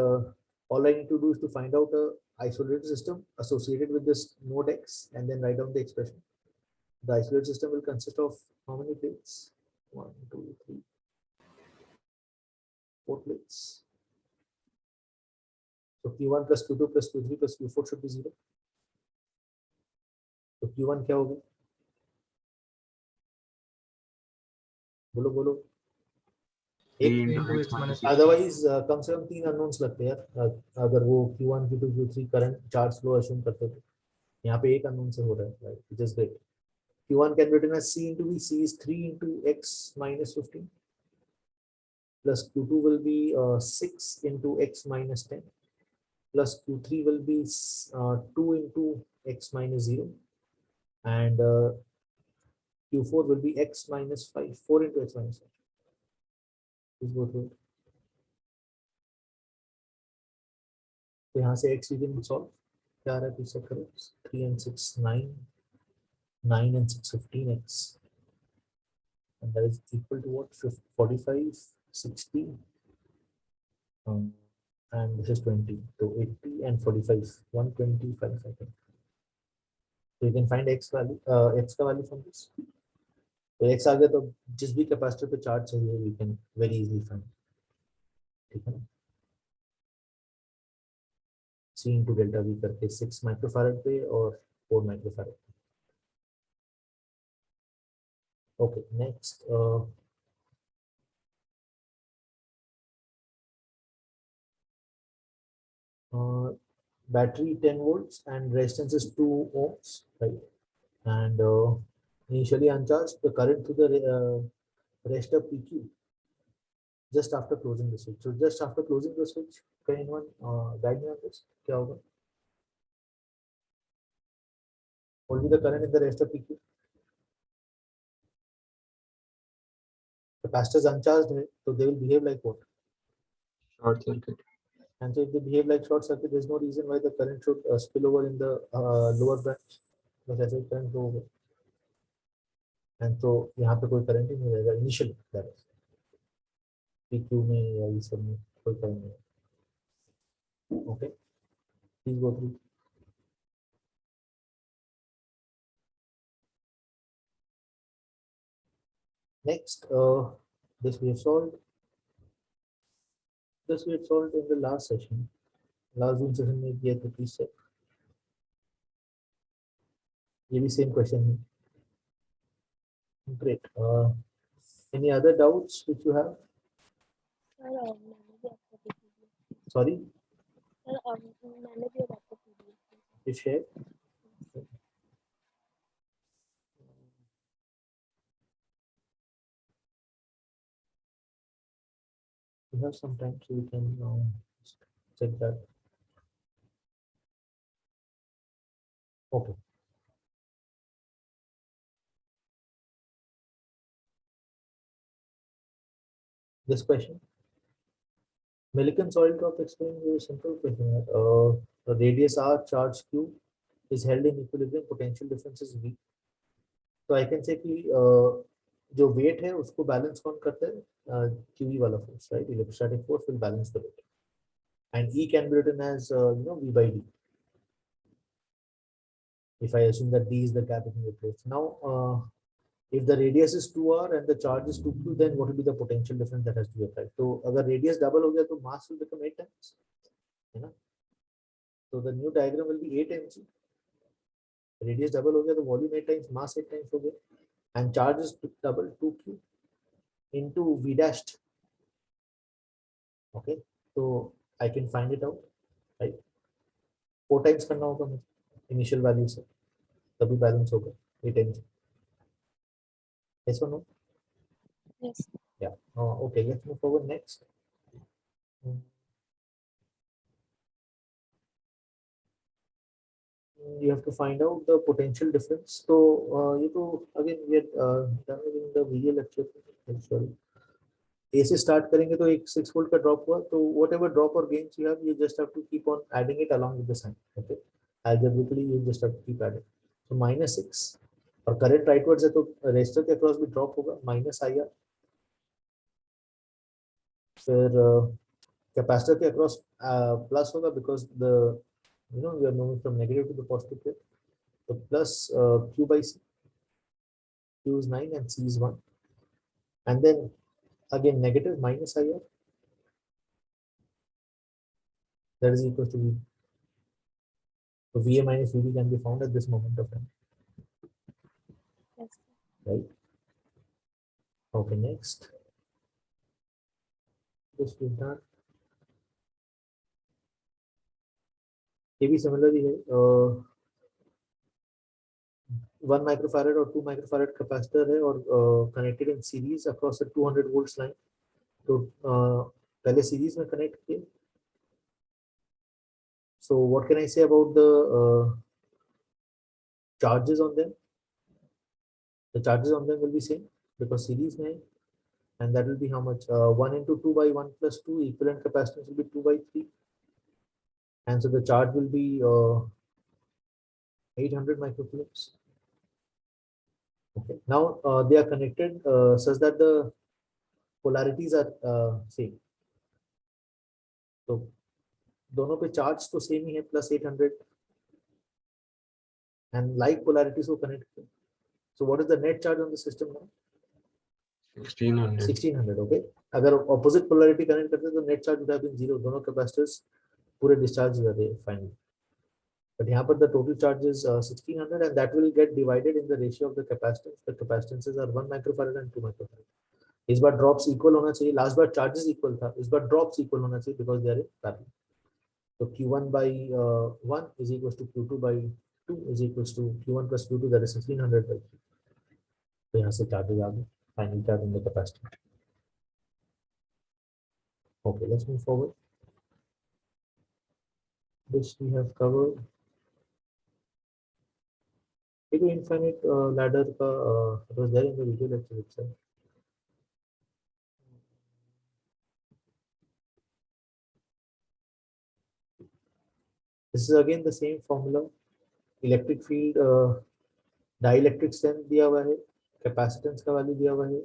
all I need to do is to find out a isolated system associated with this node x and then write down the expression. The isolated system will consist of how many plates? 1, 2, 3, 4 plates. So Q1 plus Q2 plus Q3 plus Q4 should be 0. So Q1 क्या होगा? बोलो बोलो. Otherwise कम से कम 3 unknowns लगते हैं यार. अगर वो Q1 Q2 Q3 current charge flow assume करते थे. यहाँ पे एक अननोन से हो रहा है, right? Which is great. Q1 can be written as C into V. C is 3 into x minus 15 plus Q2 will be 6 into x minus 10 plus Q3 will be 2 into x minus 0 and Q4 will be x minus 5, 4 into x minus 5. Please go through it. तो यहाँ से x you can solve. क्या आ रहा है? Check करो. 3 and 6 9, 9 and 6 15x, and that is equal to what? 45 60 and this is 20. So 80 and 45 125 I think. So you can find x value, x का value from this. तो x आ गया तो जिस भी कैपेसिटर पे चार्ज चाहिए we can very easily find. ठीक है ना? C into delta V करके 6 माइक्रोफैरड पे और 4 माइक्रोफैरड पे. Okay, next battery 10 volts and resistance is 2 ohms, right? And initially uncharged, the current through the resistor PQ just after closing the switch. So just after closing the switch, can anyone guide me on this? क्या होगा? What will be the current in the resistor PQ? Capacitors uncharged है, so they will behave like what? Short circuit. And so if they behave like short circuit, there's no reason why the current should spill over in the lower branch. बस ऐसे ही current flow होगा. And so यहाँ पे कोई current ही नहीं रहेगा initially. That is PQ में या इस सब में कोई current नहीं. Okay, please go through. Next, this we have solved. This we had solved in the last session. Last Zoom session में किया तो please check. ये भी same question है. Great. Any other doubts which you have? Sir, मैंने भी आपको PDF. Sorry, Sir, मैंने भी आपको PDF. you share. We have some time, so we can check that. Okay. This question. Millikan's oil drop explains a simple question. The radius r, charge q is held in equilibrium, potential difference is v. So I can say कि जो wait है उसको balance कौन करता है? QE वाला force, right? Electrostatic force will balance the weight, and E can be written as V by D. If I assume that D is the gap between the plates. Now, if the radius is 2r and the charge is 2q, then what will be the potential difference that has to be applied? So, अगर radius double हो गया तो mass will become 8 times, है ना? So the new diagram will be 8 mg. Radius double हो गया तो volume 8 times, mass 8 times हो गया, and charge is double 2q into V dashed. Okay, so I can find it out, right? 4 times करना होगा मुझे initial value से, तभी balance होगा 8 mg. Yes or no? Yes. Yeah. Okay, let's move forward next. You have to find out the potential difference. So, you know, again, we had done it in the video lecture. Sorry. A से start करेंगे तो एक 6 volt का drop हुआ, तो whatever drop or gains you have, you just have to keep on adding it along with the sign. Okay. Algebraically, you just have to keep adding. So -6 और current rightwards है तो resistor के across भी drop होगा -IR. फिर capacitor के across plus होगा because the we are moving from negative to the positive plate. So plus Q by C. Q is 9 and C is 1. And then again negative minus IR. That is equal to V. So VA minus VB can be found at this moment of time. Yes. Right? Okay, next. This we've done. ये भी similarly है. 1 microfarad और 2 microfarad capacitor है और connected in series across a 200 volts line. तो पहले series में connect किए. So what can I say about the charges on them? The charges on them will be same because series में, and that will be how much? 1 into 2 by 1 plus 2, equivalent capacitance will be 2 by 3. And so the charge will be 800 microcoulombs. Okay. Now they are connected such that the polarities are same. So दोनों पे charge तो same ही है plus 800 and like polarities को connect किया. So what is the net charge on the system now? 1600. 1600. Okay. अगर opposite polarity connect करते तो net charge would have been 0. दोनों capacitors पूरे discharge हो जाते finally. But यहाँ पर the total charge is 1600 and that will get divided in the ratio of the capacitance. The capacitances are 1 microfarad and 2 microfarad. इस बार drops equal होना चाहिए. Last बार charges equal था. इस बार drops equal होना चाहिए because they are in parallel. So Q1 by 1 is equals to Q2 by 2 is equals to Q1 plus Q2, that is 1600 by 3. तो यहाँ से charges आ गए. Final charge in the capacitor. Okay, let's move forward. This we have covered. Infinite ladder it was there in the video lecture itself. This is again the same formula. Electric field dielectric strength दिया हुआ है, capacitance का value दिया हुआ है,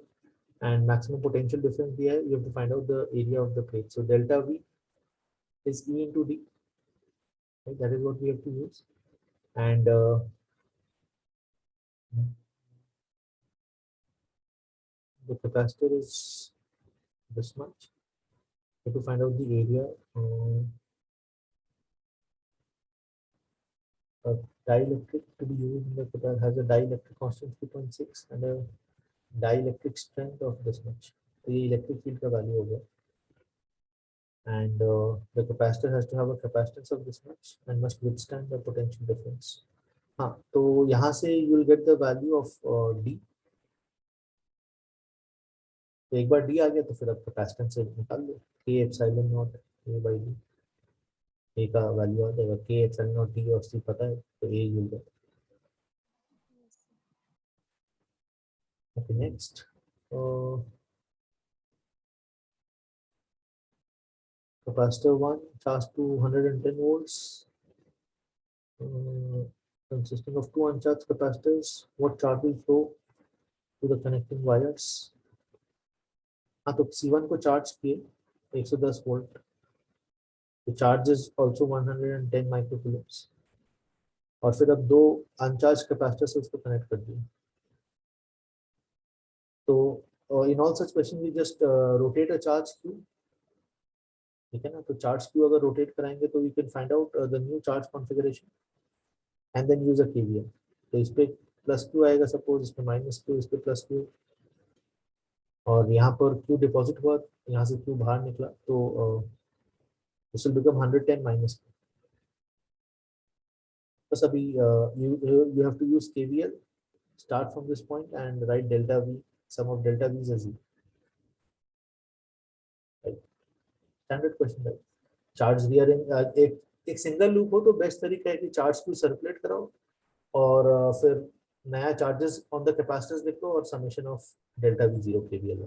and maximum potential difference दिया है. You have to find out the area of the plate. So delta V is E into D. Right? That is what we have to use. And the capacitor is this much. You have to find out the area. Dielectric to be used in the capacitor has a dielectric constant 3.6 and a dielectric strength of this much. So ये electric field का value हो गया. And the capacitor has to have a capacitance of this much and must withstand the potential difference. हाँ, तो यहाँ से you will get the value of D. तो एक बार D आ गया तो फिर आप capacitance से निकाल लो K epsilon naught A by D. A का value आ जाएगा K epsilon naught D और C पता है तो A you will get. Okay, next. Capacitor 1 charged to 110 volts, consisting of two uncharged capacitors. What charge will flow to the connecting wires. हाँ तो C1 को charge किए 110 volt. The charge is also 110 माइक्रोकूलम्स. और फिर अब दो अनचार्ज कैपेसिटर से उसको कनेक्ट कर दिए. तो in all such question we just rotate a charge Q. ठीक है ना. तो चार्ज क्यू अगर रोटेट कराएंगे तो we can find out the new charge configuration and then use a KVL. तो इस पे प्लस क्यू आएगा सपोज, इस पे माइनस क्यू, इस पे प्लस क्यू, और यहाँ पर क्यू डिपॉजिट हुआ, यहाँ से क्यू बाहर निकला, तो this will become 110 minus Q. बस अभी you have to use KVL, start from this point and write delta V, sum of delta V is a Z. Right? Standard question, right? Charge rearrange एक single loop हो तो best तरीका है कि charge को circulate कराओ और फिर नया चार्जेस ऑन द कैपेसिटर्स लिख लो और summation of delta V 0 KVL.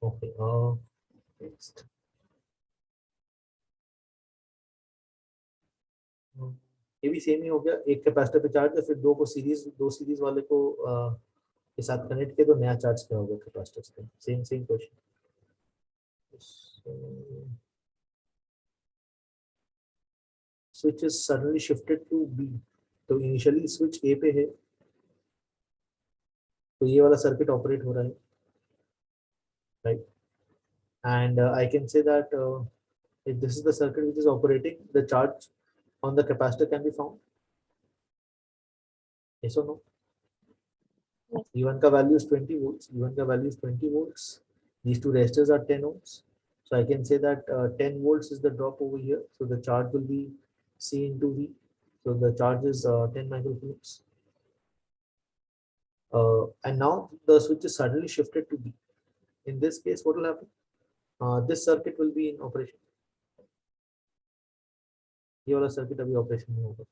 Okay, next ये भी सेम ही हो गया. एक कैपेसिटर पे चार्ज है, फिर दो सीरीज वाले को के साथ कनेक्ट किया तो नया चार्ज क्या होगा कैपेसिटर्स पे. Same question. Switch is suddenly shifted to B. तो इनिशियली स्विच ए पे है, तो ये वाला सर्किट ऑपरेट हो रहा है, right. And I can say that if this is the circuit which is operating, the charge on the capacitor can be found. Yes or no? Yes. E1 का value is 20 volts. E1 का value is 20 volts. These two resistors are 10 ohms. So I can say that 10 volts is the drop over here. So the charge will be C into V. So the charge is 10 microcoulombs. And now the switch is suddenly shifted to B. In this case, what will happen? This circuit will be in operation. ये वाला circuit अभी operation में होगा.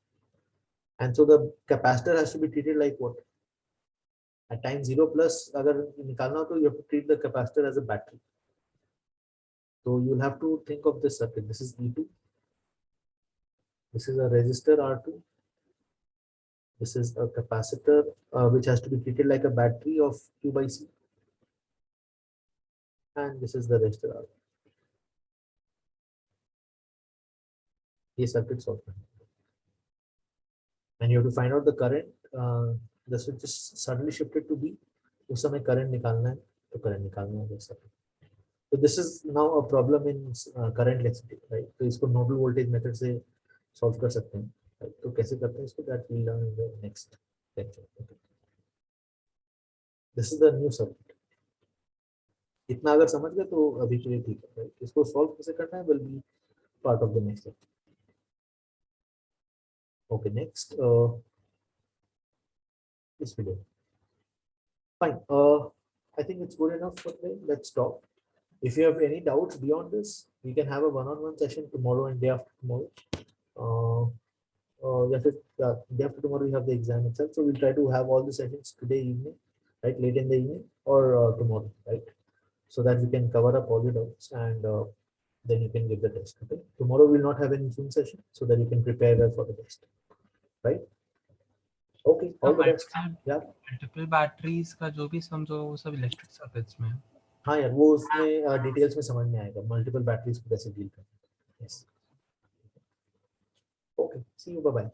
And so the capacitor has to be treated like what. At time 0 plus अगर निकालना हो तो you have to treat the capacitor as a battery. तो you will have to think of this circuit. This is E2, this is a resistor R2, this is a capacitor which has to be treated like a battery of Q by C, and this is the resistor R. ये circuit solve करना है. And you have to find out the current. The switch is suddenly shifted to B. उस समय current निकालना है, तो current निकालना है वैसा. तो this is now a problem in current electricity, right. तो इसको नोडल वोल्टेज मेथड से सॉल्व कर सकते हैं, राइट. तो कैसे करते हैं इसको, that will learn in the next lecture. Okay, this is the new circuit. इतना अगर समझ गए तो अभी के लिए ठीक है, राइट. इसको सॉल्व कैसे करना है will be part of the next lecture. Okay, next this video. Fine. I think it's good enough for today. Let's stop. If you have any doubts beyond this, we can have a one-on-one session tomorrow and day after tomorrow. Day after tomorrow we have the exam itself, so we'll try to have all the sessions today evening, right, late in the evening, or tomorrow, right, so that we can cover up all the doubts and then you can give the test. Okay. Tomorrow we'll not have any Zoom session, so that you can prepare well for the test. Right? Okay, all the best. Yeah. Multiple batteries का जो भी समझो वो सब electric circuits में. हाँ यार, वो उसमें डिटेल्स में समझ में आएगा मल्टीपल बैटरीज को कैसे डील करना है. Yes. Okay, see you, bye bye.